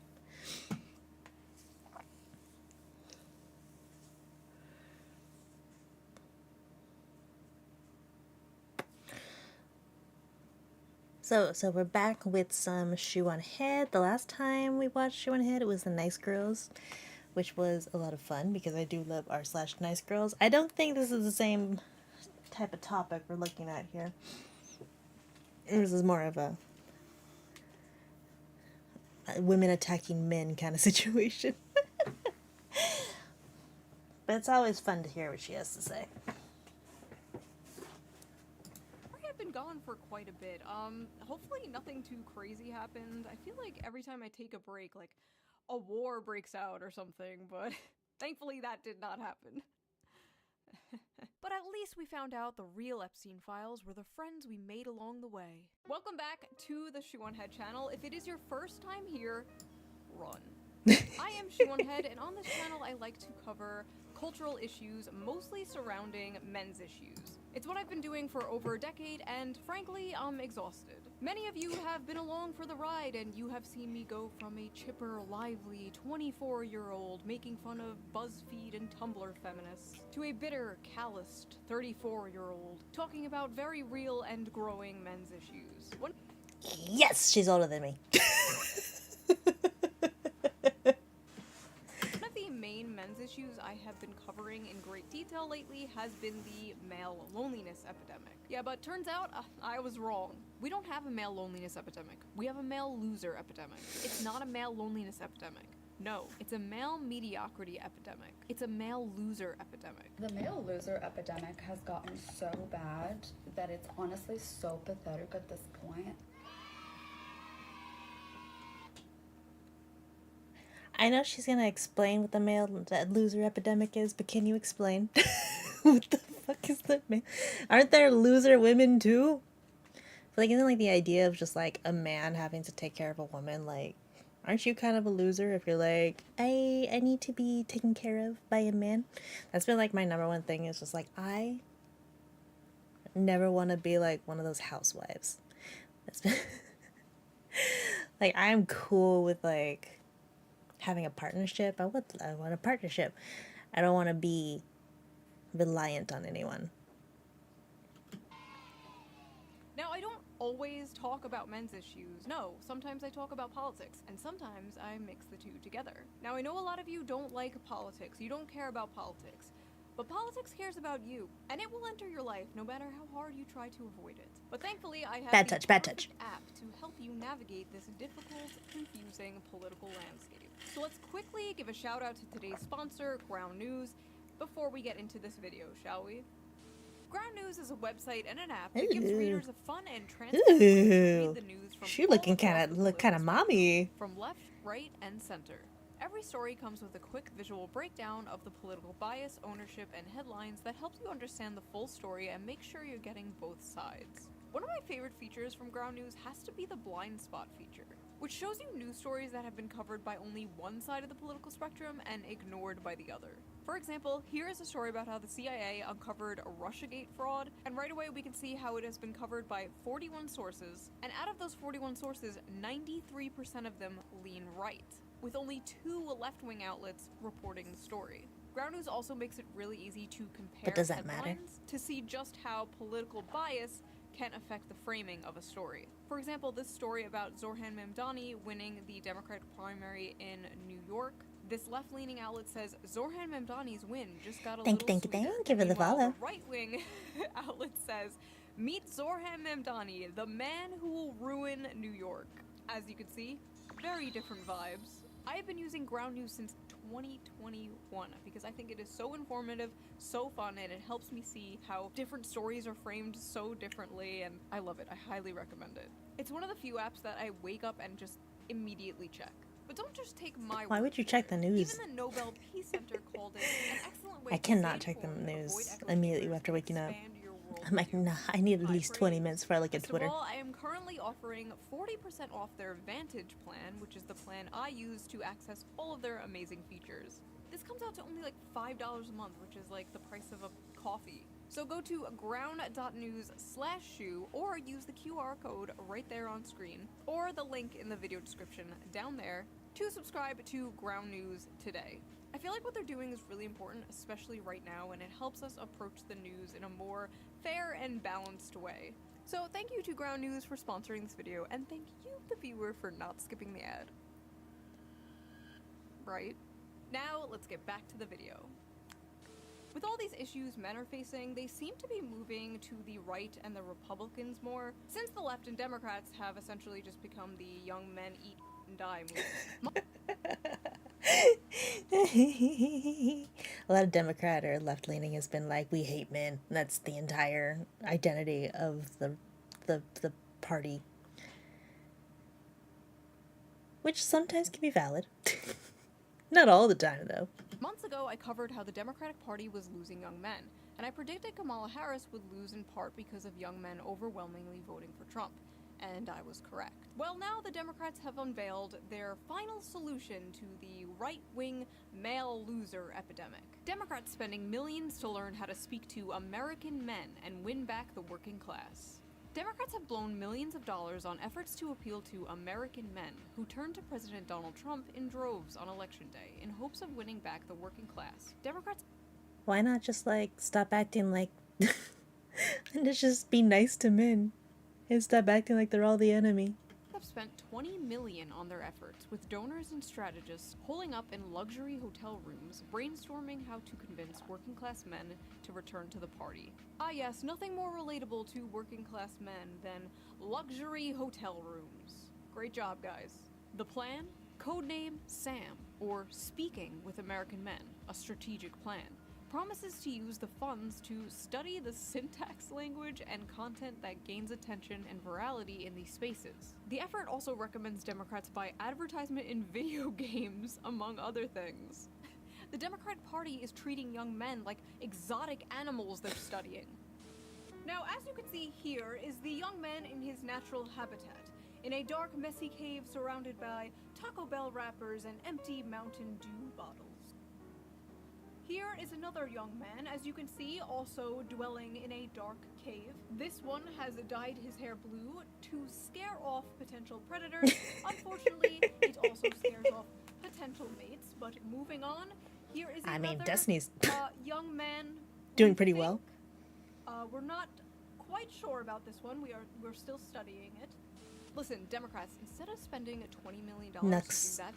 So we're back with some Shoe on Head. The last time we watched Shoe on Head, it was the Nice Girls, which was a lot of fun because I do love r/Nice Girls. I don't think this is the same type of topic we're looking at here. This is more of a women attacking men kind of situation. But it's always fun to hear what she has to say. I have been gone for quite a bit. Hopefully nothing too crazy happened. I feel like every time I take a break, like, a war breaks out or something, but thankfully that did not happen. But at least we found out the real Epstein files were the friends we made along the way. Welcome back to the Shoe on Head channel. If it is your first time here, run. I am Shoe on Head, and on this channel I like to cover cultural issues mostly surrounding men's issues. It's what I've been doing for over a decade, and frankly, I'm exhausted. Many of you have been along for the ride, and you have seen me go from a chipper, lively 24-year-old making fun of BuzzFeed and Tumblr feminists to a bitter, calloused 34-year-old talking about very real and growing men's issues. Yes, she's older than me. One of the main men's issues I have been covering in great detail lately has been the male loneliness epidemic. Yeah, but turns out I was wrong. We don't have a male loneliness epidemic. We have a male loser epidemic. It's not a male loneliness epidemic. No, it's a male mediocrity epidemic. It's a male loser epidemic. The male loser epidemic has gotten so bad that it's honestly so pathetic at this point. I know she's gonna explain what the male loser epidemic is, but can you explain? What the fuck is that, man? Aren't there loser women too? Like, isn't like the idea of just like a man having to take care of a woman, like, aren't you kind of a loser if you're like, I need to be taken care of by a man? That's been like my number one thing, is just like, I never want to be like one of those housewives. That's been like, I'm cool with like having a partnership. I want a partnership. I don't want to be reliant on anyone. Now, I don't always talk about men's issues. No, sometimes I talk about politics, and sometimes I mix the two together. Now, I know a lot of you don't like politics, you don't care about politics, but politics cares about you, and it will enter your life no matter how hard you try to avoid it. But thankfully, I have Bad the touch, bad perfect touch. app to help you navigate this difficult, confusing political landscape. So let's quickly give a shout out to today's sponsor, Ground News, before we get into this video, shall we? Ground News is a website and an app that gives readers a fun and transparent way to read the news from She all looking across kind the of mommy. spectrum, from left, right, and center. Every story comes with a quick visual breakdown of the political bias, ownership, and headlines that helps you understand the full story and make sure you're getting both sides. One of my favorite features from Ground News has to be the blind spot feature, which shows you news stories that have been covered by only one side of the political spectrum and ignored by the other. For example, here is a story about how the CIA uncovered a Russiagate fraud, and right away we can see how it has been covered by 41 sources, and out of those 41 sources, 93% of them lean right, with only 2 left-wing outlets reporting the story. Ground News also makes it really easy to compare But does that matter? headlines to see just how political bias can affect the framing of a story. For example, this story about Zohran Mamdani winning the Democratic primary in New York, This left-leaning outlet says Zorhan Memdani's win just got a Thank little you sweeter. for the Meanwhile, follow. the right-wing outlet says, meet Zorhan Memdani, the man who will ruin New York. As you can see, very different vibes. I have been using Ground News since 2021 because I think it is so informative, so fun, and it helps me see how different stories are framed so differently, and I love it. I highly recommend it. It's one of the few apps that I wake up and just immediately check. But don't just take my Why word would you for check it. the news? Even the Nobel Peace Center called it an excellent way I to cannot stay check the informed, news avoid echo immediately chambers, after and waking up. expand your I'm like, worldview. nah, I need at High least 20 praise. minutes before I look at First Twitter. of all, I am currently offering 40% off their Vantage plan, which is the plan I use to access all of their amazing features. This comes out to only like $5 a month, which is like the price of a coffee. So go to ground.news/shoe or use the QR code right there on screen or the link in the video description down there to subscribe to Ground News today. I feel like what they're doing is really important, especially right now, and it helps us approach the news in a more fair and balanced way. So thank you to Ground News for sponsoring this video, and thank you, the viewer, for not skipping the ad. Right? Now, let's get back to the video. With all these issues men are facing, they seem to be moving to the right and the Republicans more, since the left and Democrats have essentially just become the young men eat and die movement. A lot of Democrat or left-leaning has been like, we hate men. That's the entire identity of the party. Which sometimes can be valid. Not all the time, though. Months ago, I covered how the Democratic Party was losing young men, and I predicted Kamala Harris would lose in part because of young men overwhelmingly voting for Trump. And I was correct. Well, now the Democrats have unveiled their final solution to the right-wing male loser epidemic. Democrats spending millions to learn how to speak to American men and win back the working class. Democrats have blown millions of dollars on efforts to appeal to American men who turned to President Donald Trump in droves on Election Day in hopes of winning back the working class. Democrats... Why not just, like, stop acting like... and just be nice to men? And stop acting like they're all the enemy. Have spent $20 million on their efforts, with donors and strategists holing up in luxury hotel rooms, brainstorming how to convince working-class men to return to the party. Ah yes, nothing more relatable to working-class men than luxury hotel rooms. Great job, guys. The plan? Codename SAM, or Speaking with American Men, a strategic plan. Promises to use the funds to study the syntax, language, and content that gains attention and virality in these spaces. The effort also recommends Democrats buy advertisement in video games, among other things. The Democratic Party is treating young men like exotic animals they're studying. Now, as you can see here is the young man in his natural habitat, in a dark, messy cave surrounded by Taco Bell wrappers and empty Mountain Dew bottles. Here is another young man, as you can see, also dwelling in a dark cave. This one has dyed his hair blue to scare off potential predators. Unfortunately, it also scares off potential mates. But moving on, here is another Destiny's young man doing pretty well. We're not quite sure about this one. We're still studying it. Listen, Democrats, instead of spending $20 million to do that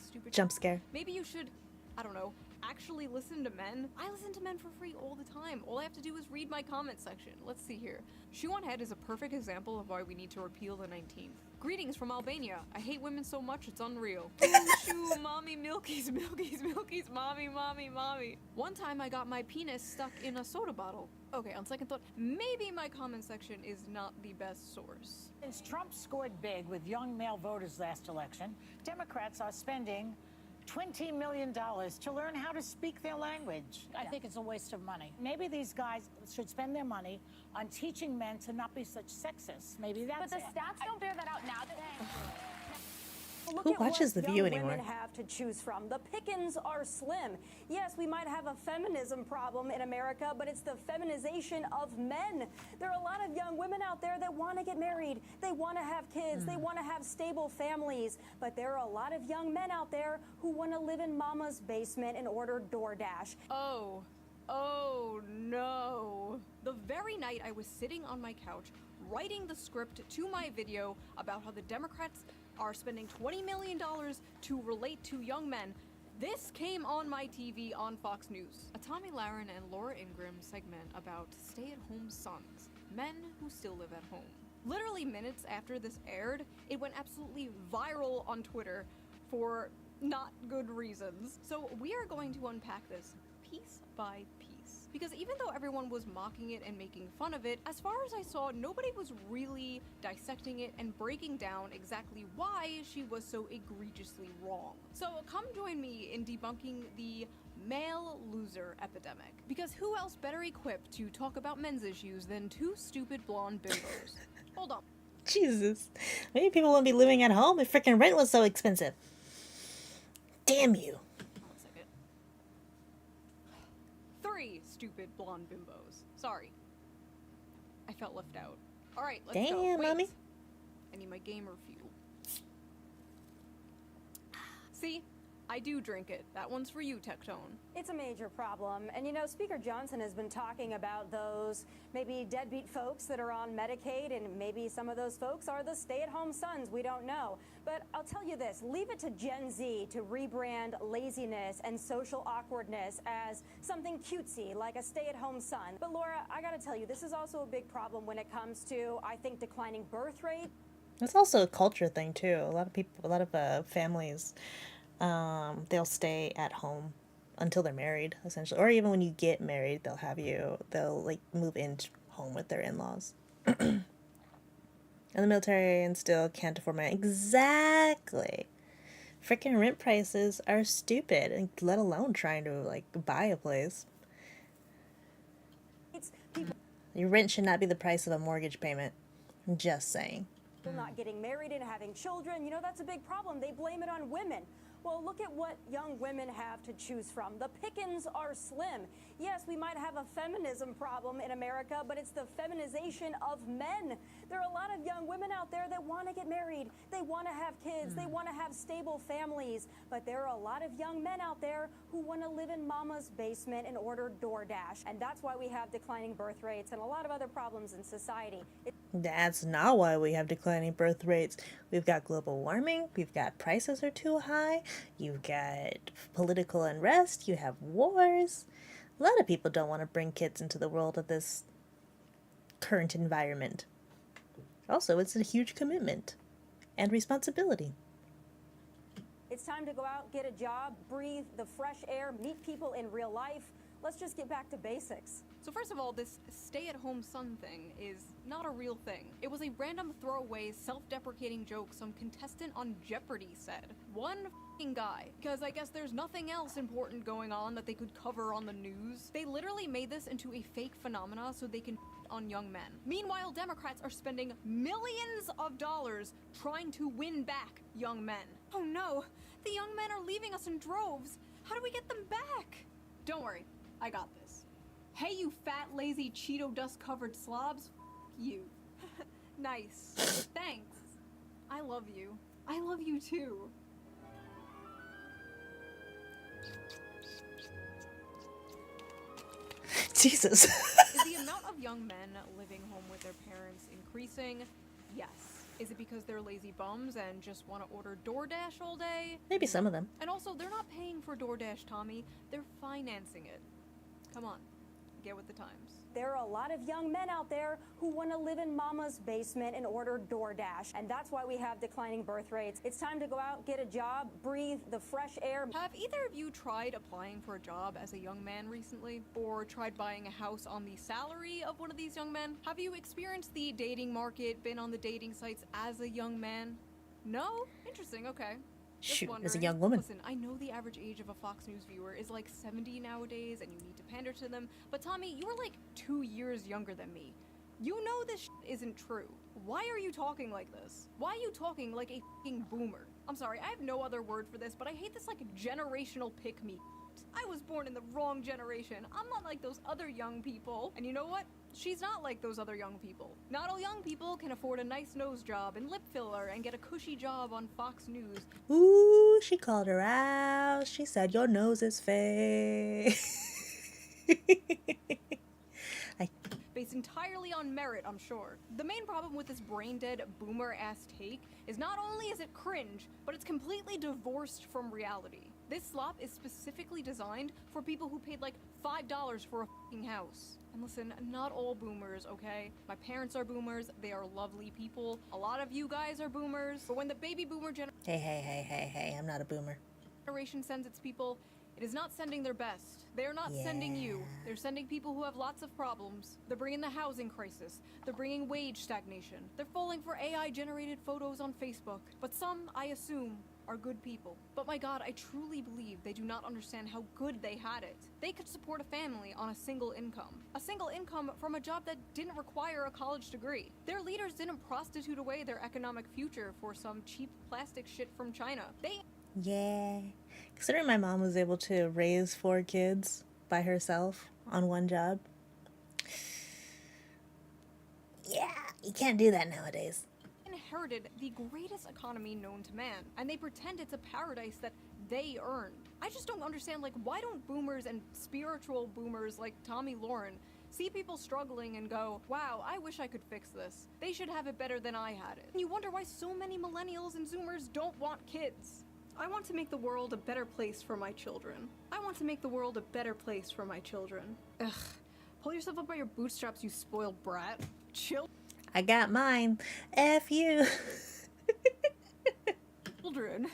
stupid jump scare, maybe you should, I don't know, actually listen to men. I listen to men for free all the time. All I have to do is read my comment section. Let's see here. Shoe on Head is a perfect example of why we need to repeal the 19th. Greetings from Albania. I hate women so much it's unreal. Shoo, mommy, milkies, milkies, milkies, mommy, mommy, mommy. One time I got my penis stuck in a soda bottle. Okay, on second thought, maybe my comment section is not the best source. Since Trump scored big with young male voters last election, Democrats are spending $20 million to learn how to speak their language. I think it's a waste of money. Maybe these guys should spend their money on teaching men to not be such sexists. Maybe that's But the stats don't bear that out now. Who watches The View anymore? Women have to choose from. The pickings are slim. Yes, we might have a feminism problem in America, but it's the feminization of men. There are a lot of young women out there that want to get married. They want to have kids. They want to have stable families. But there are a lot of young men out there who want to live in mama's basement and order DoorDash. Oh no. The very night I was sitting on my couch writing the script to my video about how the Democrats are spending $20 million to relate to young men, This came on my TV on Fox News. A Tommy Lahren and Laura Ingraham segment about stay-at-home sons, men who still live at home. Literally minutes after this aired, it went absolutely viral on Twitter for not good reasons. So we are going to unpack this piece by piece. Because even though everyone was mocking it and making fun of it, as far as I saw, nobody was really dissecting it and breaking down exactly why she was so egregiously wrong. So come join me in debunking the male loser epidemic. Because who else better equipped to talk about men's issues than two stupid blonde bimbos? Hold on. Jesus. Maybe people wouldn't be living at home if freaking rent was so expensive. Damn you. 1 second. 3 stupid blonde bimbos. Sorry. I felt left out. Alright, let's go. Damn, Wait. mommy. I need my gamer fuel. See? I do drink it. That one's for you, Tectone. It's a major problem. And you know, Speaker Johnson has been talking about those maybe deadbeat folks that are on Medicaid, and maybe some of those folks are the stay-at-home sons. We don't know. But I'll tell you this, leave it to Gen Z to rebrand laziness and social awkwardness as something cutesy, like a stay-at-home son. But Laura, I gotta tell you, this is also a big problem when it comes to, I think, declining birth rate. It's also a culture thing too. A lot of people, a lot of families, they'll stay at home until they're married, essentially, or even when you get married, they'll like move in home with their in-laws. And the military and still can't afford my exactly. Freaking rent prices are stupid, and let alone trying to like buy a place. Your rent should not be the price of a mortgage payment. Just saying. Not getting married and having children, you know, that's a big problem. They blame it on women. Well, look at what young women have to choose from. The pickings are slim. Yes, we might have a feminism problem in America, but it's the feminization of men. There are a lot of young women out there that want to get married. They want to have kids. They want to have stable families. But there are a lot of young men out there who want to live in mama's basement and order DoorDash. And that's why we have declining birth rates and a lot of other problems in society. That's not why we have declining birth rates. We've got global warming. We've got prices are too high. You've got political unrest. You have wars. A lot of people don't want to bring kids into the world of this current environment. Also, it's a huge commitment and responsibility. It's time to go out, get a job, breathe the fresh air, meet people in real life. Let's just get back to basics. So first of all, this stay-at-home son thing is not a real thing. It was a random throwaway, self-deprecating joke some contestant on Jeopardy said. One f***ing guy. Because I guess there's nothing else important going on that they could cover on the news. They literally made this into a fake phenomena so they can on young men. Meanwhile, Democrats are spending millions of dollars trying to win back young men. Oh no, the young men are leaving us in droves. How do we get them back? Don't worry, I got this. Hey, you fat, lazy, Cheeto dust-covered slobs. You. Nice. Thanks. I love you. I love you too. Jesus. Is the amount of young men living home with their parents increasing? Yes. Is it because they're lazy bums and just want to order DoorDash all day? Maybe some of them. And also, they're not paying for DoorDash, Tommy. They're financing it. Come on. Get with the times. There are a lot of young men out there who want to live in mama's basement and order DoorDash. And that's why we have declining birth rates. It's time to go out, get a job, breathe the fresh air. Have either of you tried applying for a job as a young man recently? Or tried buying a house on the salary of one of these young men? Have you experienced the dating market, been on the dating sites as a young man? No? Interesting, okay. Shoot, as a young woman. Listen, I know the average age of a Fox News viewer is like 70 nowadays and you need to pander to them, but Tommy, you're like 2 years younger than me. You know this isn't true. Why are you talking like this? Why are you talking like a f***ing boomer? I'm sorry, I have no other word for this, but I hate this like generational pick-me. I was born in the wrong generation. I'm not like those other young people. And you know what? She's not like those other young people. Not all young people can afford a nice nose job and lip filler and get a cushy job on Fox News. Ooh, she called her out. She said your nose is fake. Basically entirely on merit, I'm sure. The main problem with this brain-dead, boomer-ass take is not only is it cringe, but it's completely divorced from reality. This slop is specifically designed for people who paid like $5 for a fucking house. And listen, not all boomers, okay? My parents are boomers, they are lovely people. A lot of you guys are boomers, but when the baby boomer Hey, I'm not a boomer. generation sends its people, it is not sending their best. They're not sending you. They're sending people who have lots of problems. They're bringing the housing crisis. They're bringing wage stagnation. They're falling for AI-generated photos on Facebook. But some, I assume, are good people. But my god, I truly believe they do not understand how good they had it. They could support a family on a single income. A single income from a job that didn't require a college degree. Their leaders didn't prostitute away their economic future for some cheap plastic shit from China. They Yeah. Considering my mom was able to raise 4 kids by herself on one job. Yeah, you can't do that nowadays. inherited the greatest economy known to man, and they pretend it's a paradise that they earned. I just don't understand, like, why don't boomers and spiritual boomers like Tommy Lauren see people struggling and go, wow, I wish I could fix this. They should have it better than I had it. And you wonder why so many millennials and zoomers don't want kids. I want to make the world a better place for my children. I want to make the world a better place for my children. Ugh. Pull yourself up by your bootstraps, you spoiled brat. Chill. I got mine. F you. Children.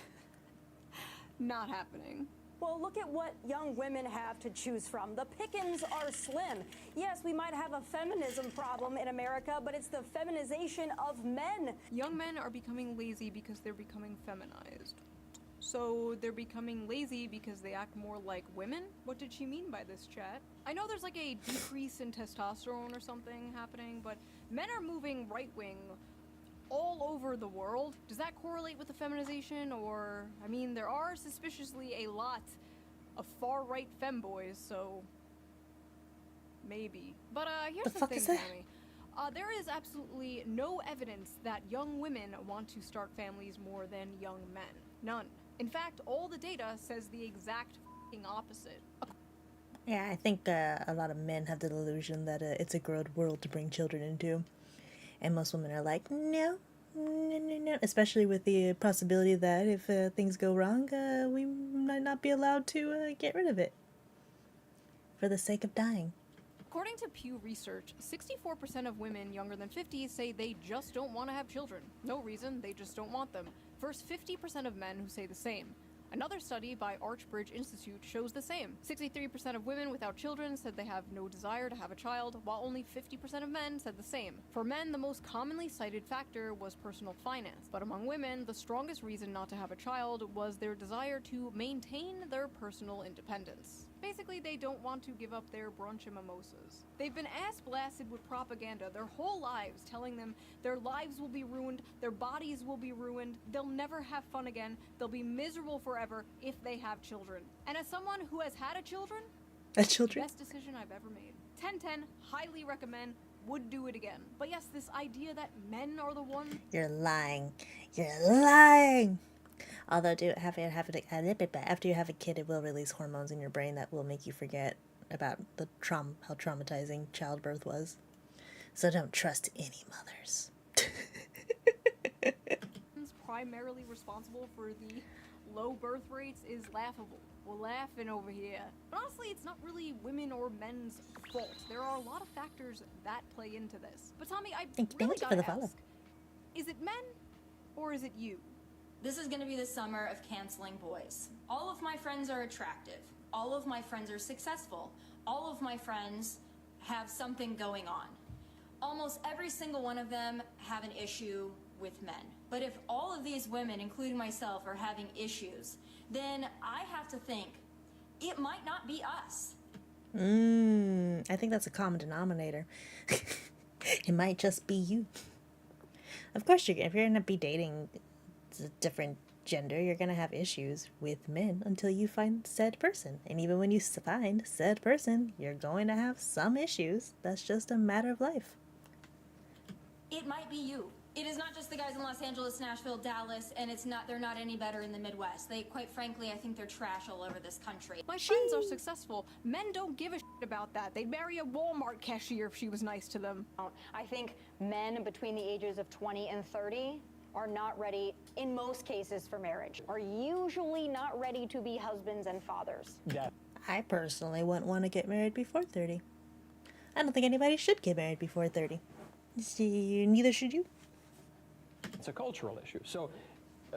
Not happening. Well, look at what young women have to choose from. The pickings are slim. Yes, we might have a feminism problem in America, but it's the feminization of men. Young men are becoming lazy because they're becoming feminized. So they're becoming lazy because they act more like women? What did she mean by this, chat? I know there's like a decrease in testosterone or something happening, but men are moving right-wing all over the world. Does that correlate with the feminization? Or, I mean, there are suspiciously a lot of far-right femboys, so maybe. But here's the thing, is that? Tammy. There is absolutely no evidence that young women want to start families more than young men. None. In fact, all the data says the exact f***ing opposite. Yeah, I think a lot of men have the delusion that it's a good world to bring children into. And most women are like, no. Especially with the possibility that if things go wrong, we might not be allowed to get rid of it. For the sake of dying. According to Pew Research, 64% of women younger than 50 say they just don't want to have children. No reason, they just don't want them. Versus 50% of men who say the same. Another study by Archbridge Institute shows the same. 63% of women without children said they have no desire to have a child, while only 50% of men said the same. For men, the most commonly cited factor was personal finance, but among women, the strongest reason not to have a child was their desire to maintain their personal independence. Basically, they don't want to give up their brunch and mimosas. They've been ass-blasted with propaganda their whole lives, telling them their lives will be ruined, their bodies will be ruined, they'll never have fun again, they'll be miserable forever if they have children. And as someone who has had children, best decision I've ever made. 10/10, highly recommend, would do it again. But yes, this idea that men are the ones... You're lying. You're lying! Although, after you have a kid, it will release hormones in your brain that will make you forget about the how traumatizing childbirth was. So don't trust any mothers. primarily responsible for the low birth rates is laughable. We're laughing over here. But honestly, it's not really women or men's fault. There are a lot of factors that play into this. But Tommy, I really gotta ask, is it men or is it you? This is gonna be the summer of canceling boys. All of my friends are attractive. All of my friends are successful. All of my friends have something going on. Almost every single one of them have an issue with men. But if all of these women, including myself, are having issues, then I have to think, it might not be us. I think that's a common denominator. It might just be you. Of course, if you're going to be dating a different gender, you're going to have issues with men until you find said person. And even when you find said person, you're going to have some issues. That's just a matter of life. It might be you. It is not just the guys in Los Angeles, Nashville, Dallas, and they're not any better in the Midwest. They, quite frankly, I think they're trash all over this country. My friends are successful. Men don't give a shit about that. They'd marry a Walmart cashier if she was nice to them. I think men between the ages of 20 and 30 are not ready, in most cases, for marriage, are usually not ready to be husbands and fathers. I personally wouldn't want to get married before 30. I don't think anybody should get married before 30. See, neither should you. It's a cultural issue. So,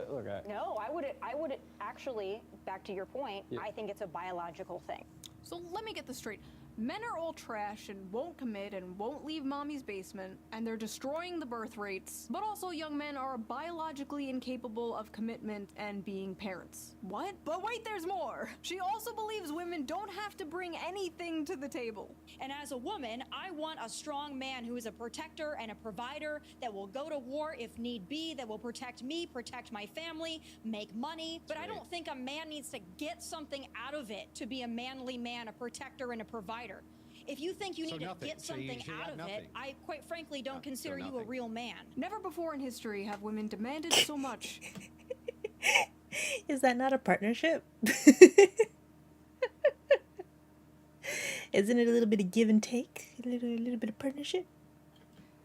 look, No, I would actually, back to your point, I think it's a biological thing. So let me get this straight. Men are all trash and won't commit and won't leave mommy's basement, and they're destroying the birth rates. But also young men are biologically incapable of commitment and being parents. What? But wait, there's more! She also believes women don't have to bring anything to the table. And as a woman, I want a strong man who is a protector and a provider that will go to war if need be, that will protect me, protect my family, make money. But I don't think a man needs to get something out of it to be a manly man, a protector and a provider. If you think you need to get something out of it, I quite frankly don't consider you a real man. Never before in history have women demanded so much. Is that not a partnership? Isn't it a little bit of give and take? A little bit of partnership?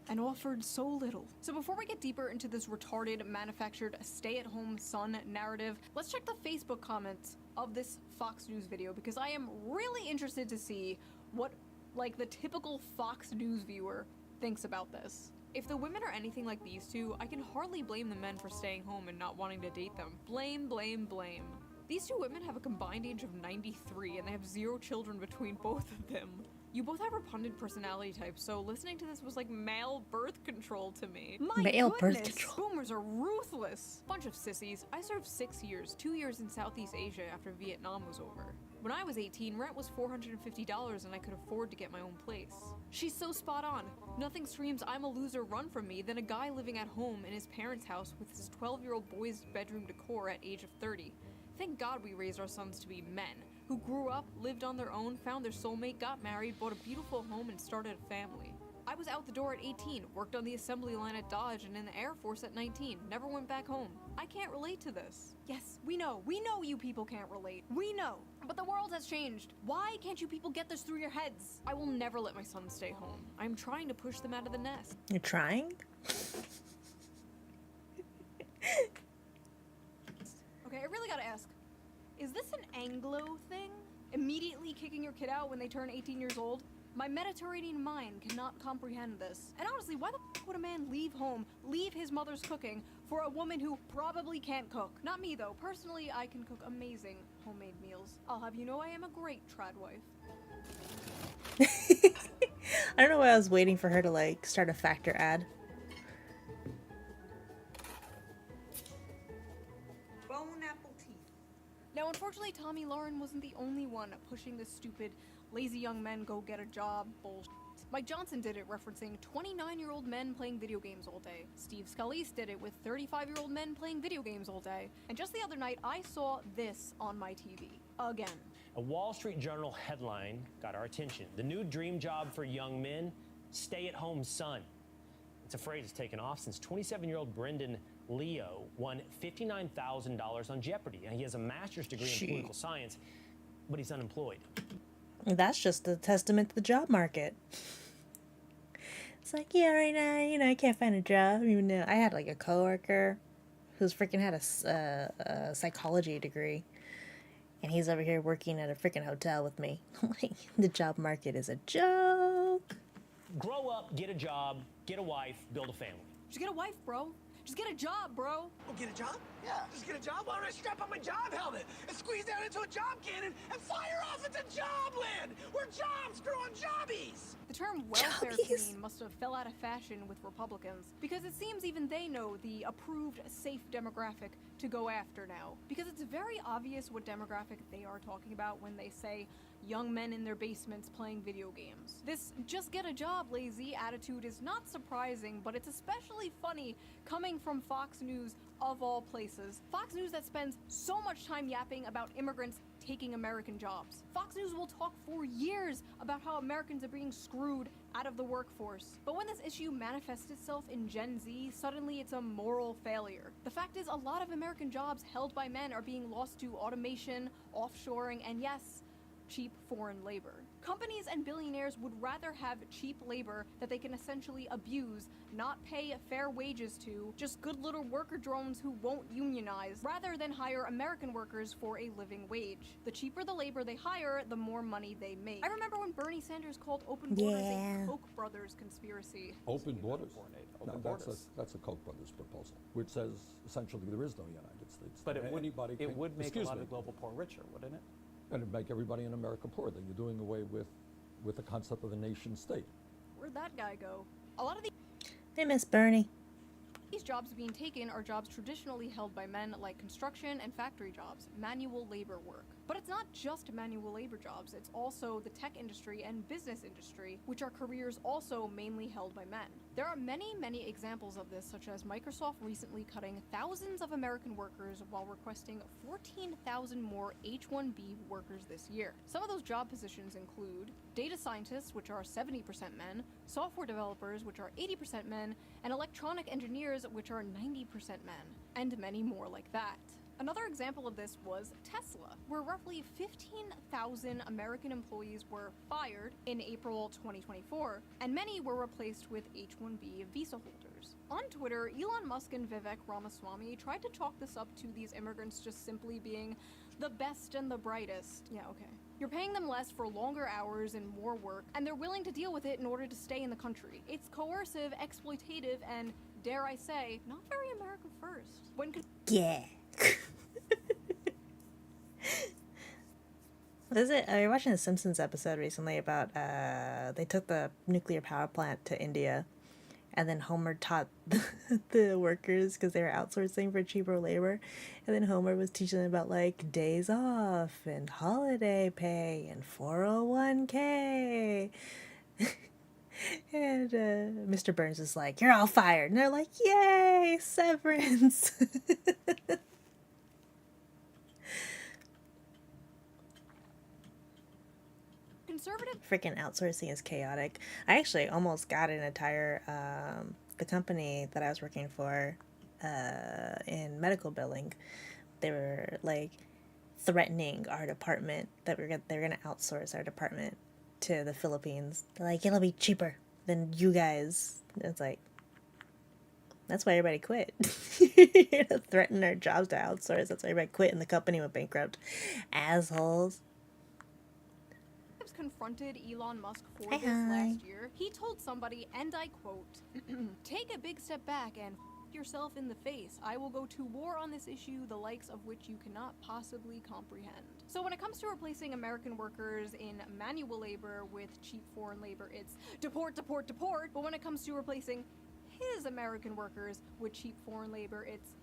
And offered so little. So before we get deeper into this retarded, manufactured, stay-at-home son narrative, let's check the Facebook comments of this Fox News video, because I am really interested to see what, like, the typical Fox News viewer thinks about this. If the women are anything like these two, I can hardly blame the men for staying home and not wanting to date them. Blame, blame, blame. These two women have a combined age of 93, and they have 0 children between both of them. You both have repugnant personality types, so listening to this was like male birth control to me. My Male goodness, birth control. boomers are ruthless. Bunch of sissies. I served 6 years, 2 years in Southeast Asia after Vietnam was over. When I was 18, rent was $450 and I could afford to get my own place. She's so spot on. Nothing screams I'm a loser run from me than a guy living at home in his parents' house with his 12-year-old boy's bedroom decor at age of 30. Thank God we raised our sons to be men, who grew up, lived on their own, found their soulmate, got married, bought a beautiful home, and started a family. I was out the door at 18, worked on the assembly line at Dodge and in the Air Force at 19, never went back home. I can't relate to this. Yes, we know you people can't relate. We know. But the world has changed. Why can't you people get this through your heads? I will never let my sons stay home. I'm trying to push them out of the nest. You're trying? Okay, I really gotta ask, is this an Anglo thing? Immediately kicking your kid out when they turn 18 years old? My Mediterranean mind cannot comprehend this. And honestly, why the f would a man leave home, leave his mother's cooking, for a woman who probably can't cook? Not me though. Personally, I can cook amazing homemade meals. I'll have you know I am a great trad wife. I don't know why I was waiting for her to, like, start a Factor ad. Now, unfortunately, Tommy Lauren wasn't the only one pushing this stupid, lazy young men go get a job bullshit. Mike Johnson did it referencing 29-year-old men playing video games all day. Steve Scalise did it with 35-year-old men playing video games all day. And just the other night, I saw this on my TV. Again. A Wall Street Journal headline got our attention. The new dream job for young men, stay-at-home son. It's a phrase that's taken off since 27-year-old Brendan Leo won $59,000 on Jeopardy. And he has a master's degree in political science, but he's unemployed. That's just a testament to the job market. It's like, yeah, right now, I can't find a job. Even though I had, like, a coworker who's freaking had a psychology degree. And he's over here working at a freaking hotel with me. Like, the job market is a joke. Grow up, get a job, get a wife, build a family. Just get a wife, bro. Just get a job, bro. Oh, get a job? Yeah. Just get a job? Why don't I strap on my job helmet and squeeze down into a job cannon and fire off into jobland, where jobs grow on jobbies? The term welfare queen must have fell out of fashion with Republicans, because it seems even they know the approved safe demographic to go after now. Because it's very obvious what demographic they are talking about when they say young men in their basements playing video games. This just get a job lazy attitude is not surprising, but it's especially funny coming from Fox News of all places. Fox News that spends so much time yapping about immigrants taking American jobs. Fox News will talk for years about how Americans are being screwed out of the workforce. But when this issue manifests itself in Gen Z, suddenly it's a moral failure. The fact is, a lot of American jobs held by men are being lost to automation, offshoring, and yes, cheap foreign labor. Companies and billionaires would rather have cheap labor that they can essentially abuse, not pay fair wages to, just good little worker drones who won't unionize, rather than hire American workers for a living wage. The cheaper the labor they hire, the more money they make. I remember when Bernie Sanders called open borders a Koch brothers conspiracy. Open borders. No, that's a Koch brothers proposal, which says essentially there is no United States. But anybody it can, would make a lot me. of global poor richer, wouldn't it? And it'd make everybody in America poor. Then you're doing away with the concept of a nation state. Where'd that guy go? A lot of They miss Bernie. these jobs being taken are jobs traditionally held by men, like construction and factory jobs, manual labor work. But it's not just manual labor jobs, it's also the tech industry and business industry, which are careers also mainly held by men. There are many, many examples of this, such as Microsoft recently cutting thousands of American workers while requesting 14,000 more H-1B workers this year. Some of those job positions include data scientists, which are 70% men, software developers, which are 80% men, and electronic engineers, which are 90% men, and many more like that. Another example of this was Tesla, where roughly 15,000 American employees were fired in April 2024, and many were replaced with H-1B visa holders. On Twitter, Elon Musk and Vivek Ramaswamy tried to chalk this up to these immigrants just simply being the best and the brightest. Yeah, okay. You're paying them less for longer hours and more work, and they're willing to deal with it in order to stay in the country. It's coercive, exploitative, and, dare I say, not very America first. Yeah. What is it? I was watching a Simpsons episode recently about they took the nuclear power plant to India, and then Homer taught the workers because they were outsourcing for cheaper labor, and then Homer was teaching them about like days off and holiday pay and 401k. And Mr. Burns is like, "You're all fired," and they're like, "Yay, severance!" Conservative Freaking outsourcing is chaotic. I actually almost got an entire the company that I was working for in medical billing. They were like threatening our department that they're gonna outsource our department to the Philippines. They're like, it'll be cheaper than you guys. It's like, that's why everybody quit. You know, threaten our jobs to outsource. That's why everybody quit and the company went bankrupt. Assholes. Confronted Elon Musk for this Hi. last year. He told somebody, and I quote, "Take a big step back and yourself in the face. I will go to war on this issue, the likes of which you cannot possibly comprehend." So when it comes to replacing American workers in manual labor with cheap foreign labor, it's deport, deport, deport. But when it comes to replacing his American workers with cheap foreign labor, it's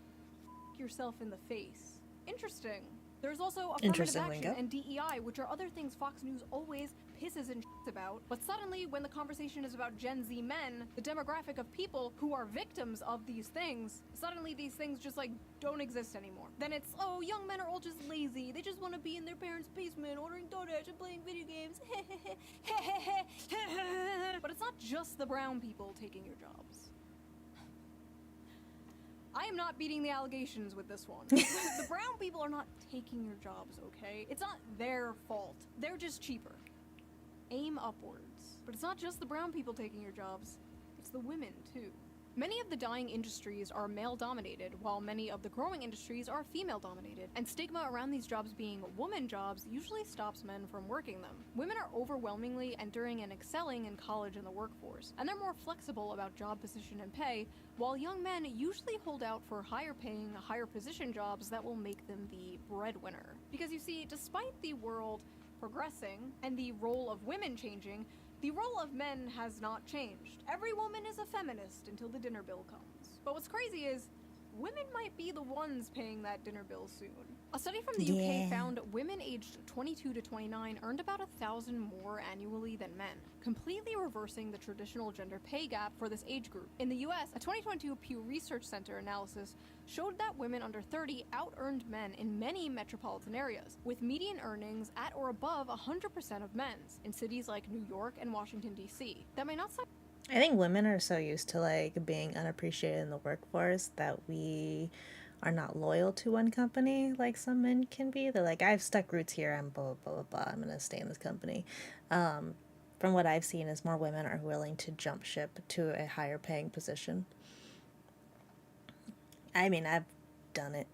yourself in the face. Interesting. There's also affirmative action and DEI, which are other things Fox News always pisses and shits about. But suddenly, when the conversation is about Gen Z men, the demographic of people who are victims of these things, suddenly these things just like don't exist anymore. Then it's, oh, young men are all just lazy. They just want to be in their parents' basement ordering DoorDash and playing video games. But it's not just the brown people taking your jobs. I am not beating the allegations with this one. The brown people are not taking your jobs, okay? It's not their fault. They're just cheaper. Aim upwards. But it's not just the brown people taking your jobs. It's the women, too. Many of the dying industries are male-dominated, while many of the growing industries are female-dominated, and stigma around these jobs being woman jobs usually stops men from working them. Women are overwhelmingly entering and excelling in college and the workforce, and they're more flexible about job position and pay, while young men usually hold out for higher-paying, higher-position jobs that will make them the breadwinner. Because you see, despite the world progressing and the role of women changing, the role of men has not changed. Every woman is a feminist until the dinner bill comes. But what's crazy is, women might be the ones paying that dinner bill soon. A study from the Yeah. UK found women aged 22 to 29 earned about 1,000 more annually than men, completely reversing the traditional gender pay gap for this age group. In the US, a 2022 Pew Research Center analysis showed that women under 30 out-earned men in many metropolitan areas, with median earnings at or above 100% of men's in cities like New York and Washington, D.C. That may not sound I think women are so used to like being unappreciated in the workforce that we are not loyal to one company like some men can be. They're like, I've stuck roots here, I'm blah blah blah blah, I'm gonna stay in this company. From what I've seen is more women are willing to jump ship to a higher paying position. I mean, I've done it.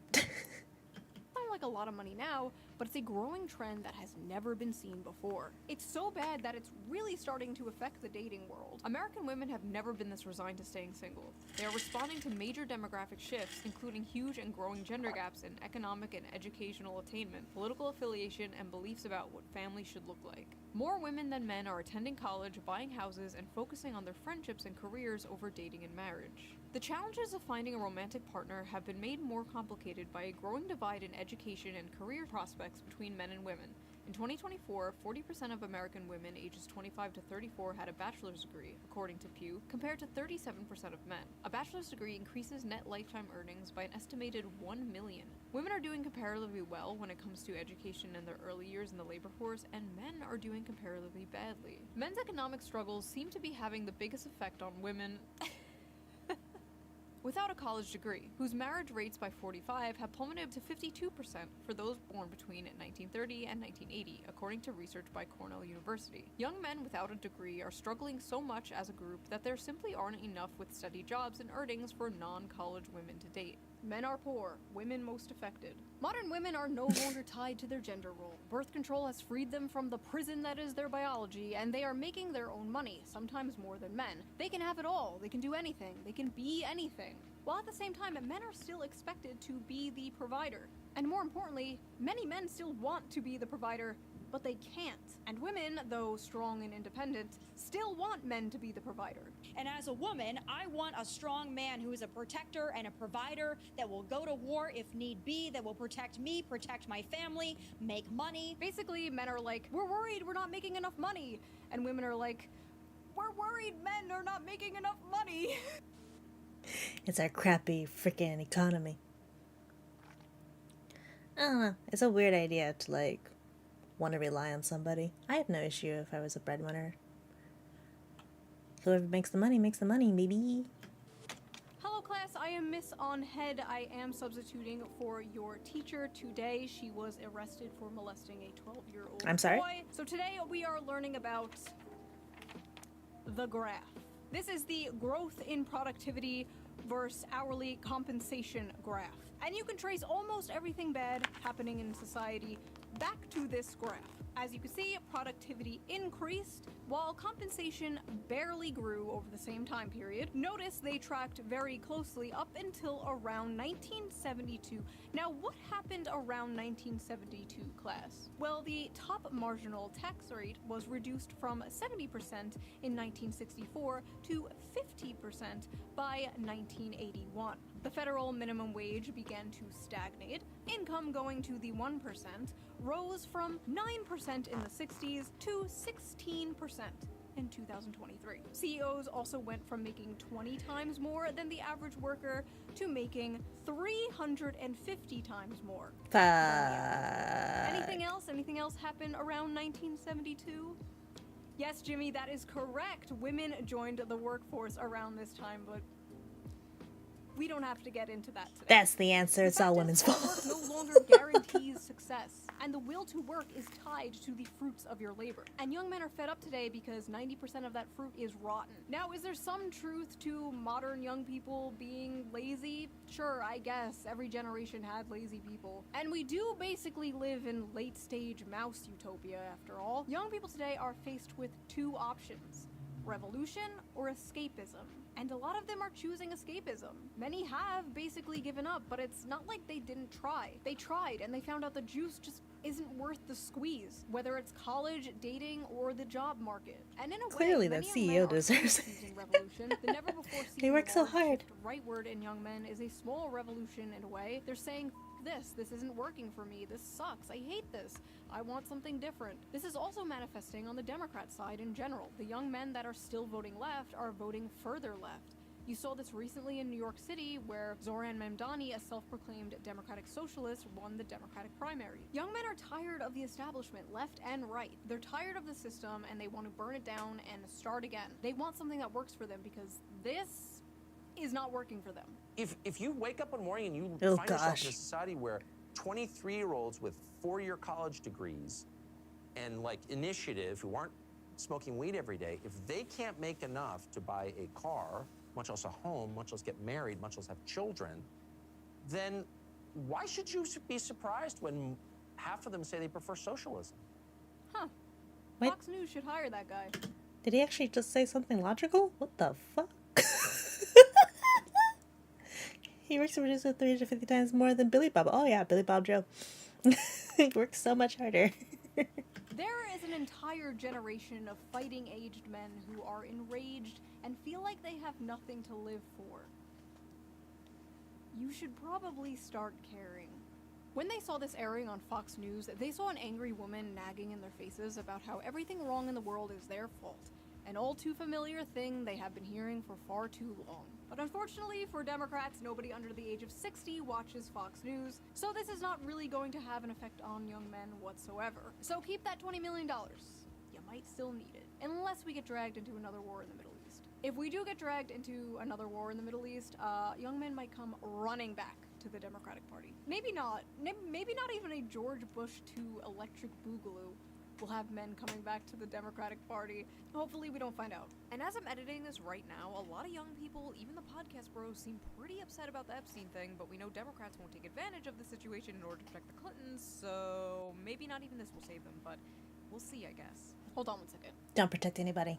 like a lot of money now, but it's a growing trend that has never been seen before. It's so bad that it's really starting to affect the dating world. American women have never been this resigned to staying single. They are responding to major demographic shifts, including huge and growing gender gaps in economic and educational attainment, political affiliation, and beliefs about what family should look like. More women than men are attending college, buying houses, and focusing on their friendships and careers over dating and marriage. The challenges of finding a romantic partner have been made more complicated by a growing divide in education and career prospects between men and women. In 2024, 40% of American women ages 25 to 34 had a bachelor's degree, according to Pew, compared to 37% of men. A bachelor's degree increases net lifetime earnings by an estimated $1 million. Women are doing comparatively well when it comes to education in their early years in the labor force, and men are doing comparatively badly. Men's economic struggles seem to be having the biggest effect on women without a college degree, whose marriage rates by 45 have plummeted to 52% for those born between 1930 and 1980, according to research by Cornell University. Young men without a degree are struggling so much as a group that there simply aren't enough with steady jobs and earnings for non-college women to date. Men are poor, women most affected. Modern women are no longer tied to their gender role. Birth control has freed them from the prison that is their biology, and they are making their own money, sometimes more than men. They can have it all, they can do anything, they can be anything. While at the same time, men are still expected to be the provider. And more importantly, many men still want to be the provider, but they can't. And women, though strong and independent, still want men to be the provider. And as a woman, I want a strong man who is a protector and a provider that will go to war if need be, that will protect me, protect my family, make money. Basically, men are like, we're worried we're not making enough money. And women are like, we're worried men are not making enough money. It's our crappy freaking economy. I don't know. It's a weird idea to like want to rely on somebody. I have no issue if I was a breadwinner. Whoever makes the money, maybe. Hello class, I am Miss On Head. I am substituting for your teacher today. She was arrested for molesting a 12-year-old I'm sorry? boy. So today we are learning about the graph. This is the growth in productivity versus hourly compensation graph. And you can trace almost everything bad happening in society back to this graph. As you can see, productivity increased while compensation barely grew over the same time period. Notice they tracked very closely up until around 1972. Now, what happened around 1972, class? Well, the top marginal tax rate was reduced from 70% in 1964 to 50% by 1981. The federal minimum wage began to stagnate. Income going to the 1% rose from 9% in the 60s to 16% in 2023. CEOs also went from making 20 times more than the average worker to making 350 times more. Anything else? Anything else happened around 1972? Yes, Jimmy, that is correct. Women joined the workforce around this time, but we don't have to get into that today. That's the answer. It's all women's fault. Work no longer guarantees success, and the will to work is tied to the fruits of your labor. And young men are fed up today because 90% of that fruit is rotten. Now, is there some truth to modern young people being lazy? Sure, I guess. Every generation had lazy people. And we do basically live in late-stage mouse utopia, after all. Young people today are faced with two options. revolution or escapism? And a lot of them are choosing escapism. Many have basically given up, but it's not like they didn't try. They tried and they found out the juice just isn't worth the squeeze, whether it's college, dating, or the job market. And in a Clearly way, that many young men CEO are deserves it. choosing revolution. The never before They seen work so large hard. shift rightward in young men is a small revolution in a way. They're saying, this isn't working for me, this sucks, I hate this, I want something different. This is also manifesting on the Democrat side in general. The young men that are still voting left are voting further left. You saw this recently in New York City, where Zoran Mamdani, a self-proclaimed Democratic socialist, won the Democratic primary. Young men are tired of the establishment, left and right. They're tired of the system and they want to burn it down and start again. They want something that works for them because this is not working for them. If you wake up one morning and you Oh, find yourself in a gosh. society where 23-year-olds with 4-year college degrees and like initiative who aren't smoking weed every day, if they can't make enough to buy a car, much less a home, much less get married, much less have children, then why should you be surprised when half of them say they prefer socialism? Huh. What? Fox News should hire that guy. Did he actually just say something logical? What the fuck? He works a producer 350 times more than Billy Bob. Oh yeah, Billy Bob Joe. He works so much harder. There is an entire generation of fighting-aged men who are enraged and feel like they have nothing to live for. You should probably start caring. When they saw this airing on Fox News, they saw an angry woman nagging in their faces about how everything wrong in the world is their fault. An all too familiar thing they have been hearing for far too long. But unfortunately for Democrats, nobody under the age of 60 watches Fox News, so this is not really going to have an effect on young men whatsoever. So keep that $20 million. You might still need it, unless we get dragged into another war in the Middle East. If we do get dragged into another war in the Middle East, young men might come running back to the Democratic Party. Maybe not even a George Bush II electric boogaloo will have men coming back to the Democratic Party. Hopefully we don't find out. And as I'm editing this right now, a lot of young people, even the podcast bros, seem pretty upset about the Epstein thing, but we know Democrats won't take advantage of the situation in order to protect the Clintons, so maybe not even this will save them, but we'll see, I guess. Hold on one second. Don't protect anybody.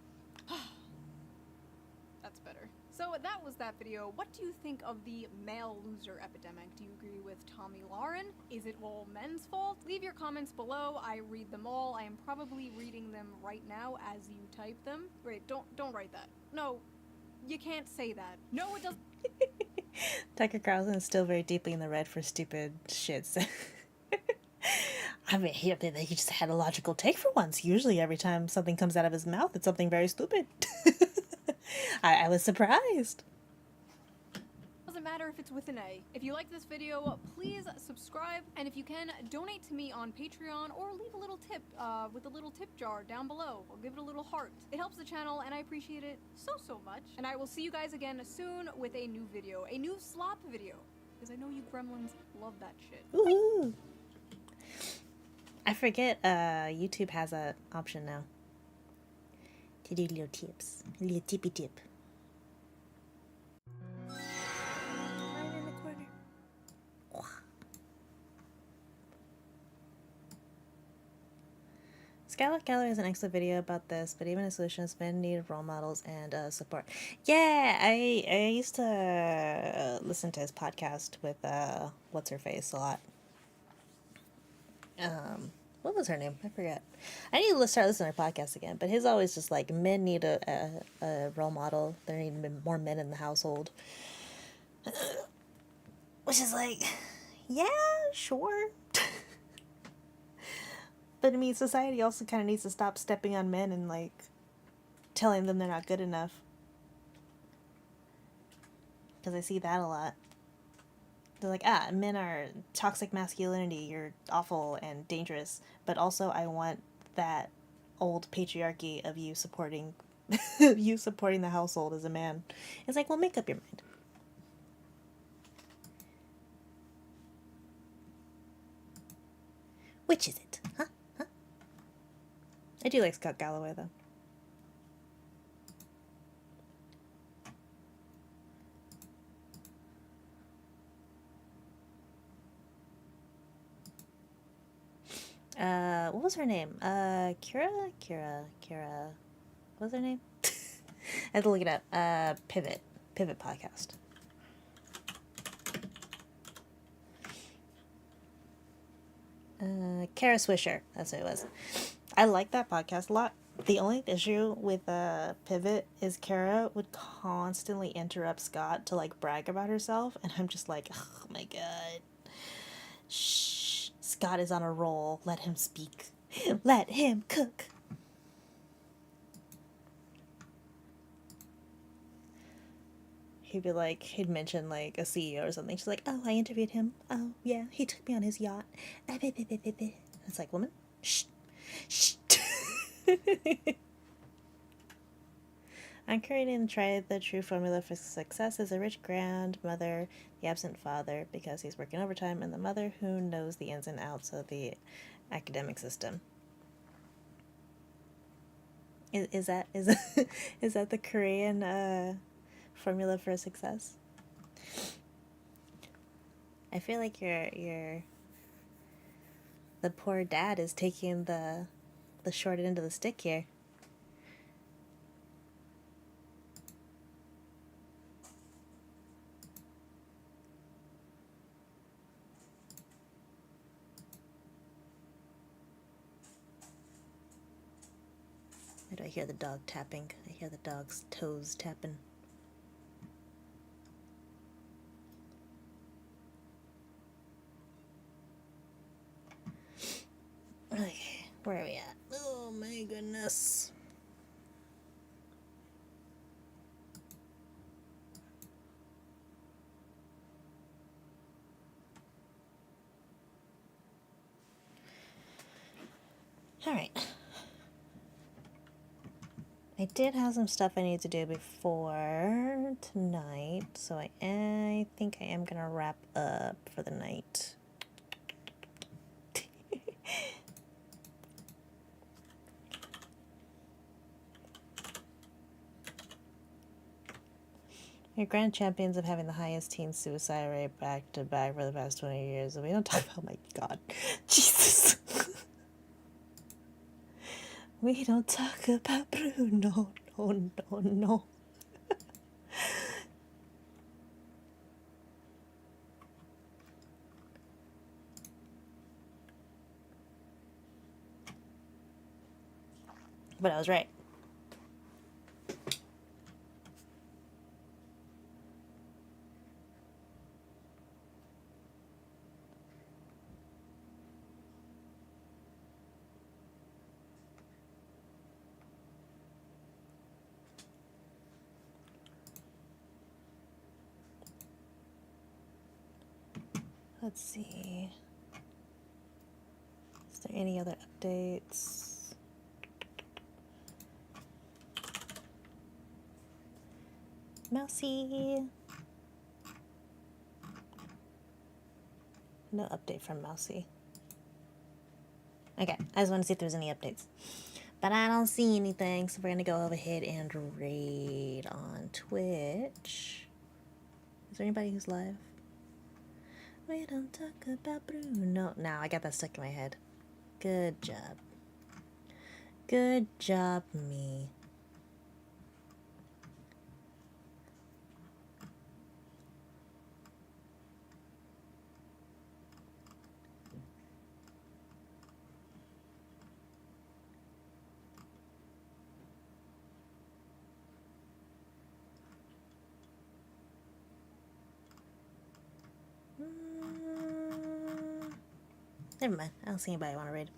That's better. So that was that video. What do you think of the male loser epidemic? Do you agree with Tommy Lauren? Is it all men's fault? Leave your comments below. I read them all. I am probably reading them right now as you type them. Wait, don't write that. No, you can't say that. No, it doesn't. Tucker Carlson is still very deeply in the red for stupid shits. I mean, he just had a logical take for once. Usually every time something comes out of his mouth, it's something very stupid. I was surprised. Doesn't matter if it's with an A. If you like this video, please subscribe, and if you can, donate to me on Patreon or leave a little tip with a little tip jar down below, or give it a little heart. It helps the channel, and I appreciate it so much. And I will see you guys again soon with a new video, a new slop video, because I know you gremlins love that shit. Woohoo! I forget YouTube has an option now to do little tips, a little tippy tip. Right in the corner. Skylar Keller has an excellent video about this, but even a solution is men need role models and support. Yeah, I used to listen to his podcast with what's her face a lot. What was her name? I forget. I need to start listening to her podcast again, but his always just like men need a role model. There need more men in the household. Which is like, yeah, sure. But I mean, society also kind of needs to stop stepping on men and like telling them they're not good enough. Because I see that a lot. They're like, men are toxic masculinity, you're awful and dangerous, but also I want that old patriarchy of you supporting the household as a man. It's like, well, make up your mind. Which is it? Huh? I do like Scott Galloway, though. What was her name? Kira? What was her name? had to look it up. Pivot podcast. Kara Swisher, that's what it was. I like that podcast a lot. The only issue with Pivot is Kara would constantly interrupt Scott to like brag about herself, and I'm just like, oh my god. Shh. Scott is on a roll. Let him speak. Let him cook. He'd mention like a CEO or something. She's like, oh, I interviewed him. Oh, yeah, he took me on his yacht. It's like, woman, shh. Shh. I'm creating try the true formula for success is a rich grandmother, the absent father because he's working overtime, and the mother who knows the ins and outs of the academic system. Is that the Korean formula for success? I feel like the poor dad is taking the short end of the stick here. Why do I hear the dog tapping? I hear the dog's toes tapping. Okay, where are we at? Oh my goodness. Alright. I did have some stuff I need to do before tonight, so I think I am gonna wrap up for the night. We're grand champions of having the highest teen suicide rate back to back for the past 20 years, and we don't talk about, oh my god, Jesus. We don't talk about Bruno, no. But I was right. Let's see. Is there any other updates? Mousy. No update from Mousy. Okay, I just want to see if there's any updates. But I don't see anything, so we're going to go ahead and raid on Twitch. Is there anybody who's live? We don't talk about Bruno. No, I got that stuck in my head. Good job. Good job, me. Never mind. I don't see anybody want to raid.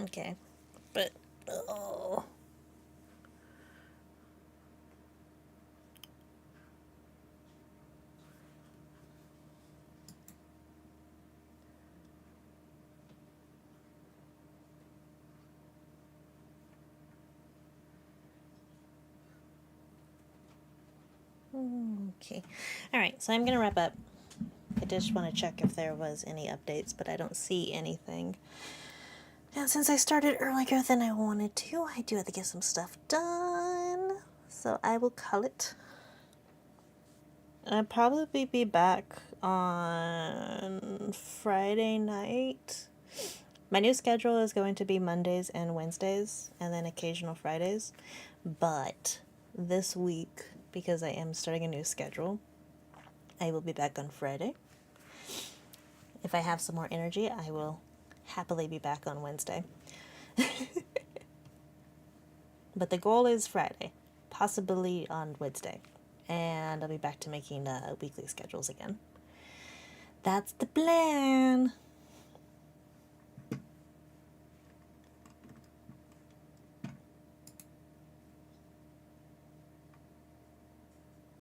Okay. But, oh. Okay. Alright, so I'm going to wrap up. I just want to check if there was any updates, but I don't see anything. And since I started earlier than I wanted to, I do have to get some stuff done. So I will call it. I'll probably be back on Friday night My new schedule is going to be Mondays and Wednesdays, and then occasional Fridays. But this week, because I am starting a new schedule, I will be back on Friday. If I have some more energy, I will happily be back on Wednesday. But the goal is Friday, possibly on Wednesday. And I'll be back to making weekly schedules again. That's the plan.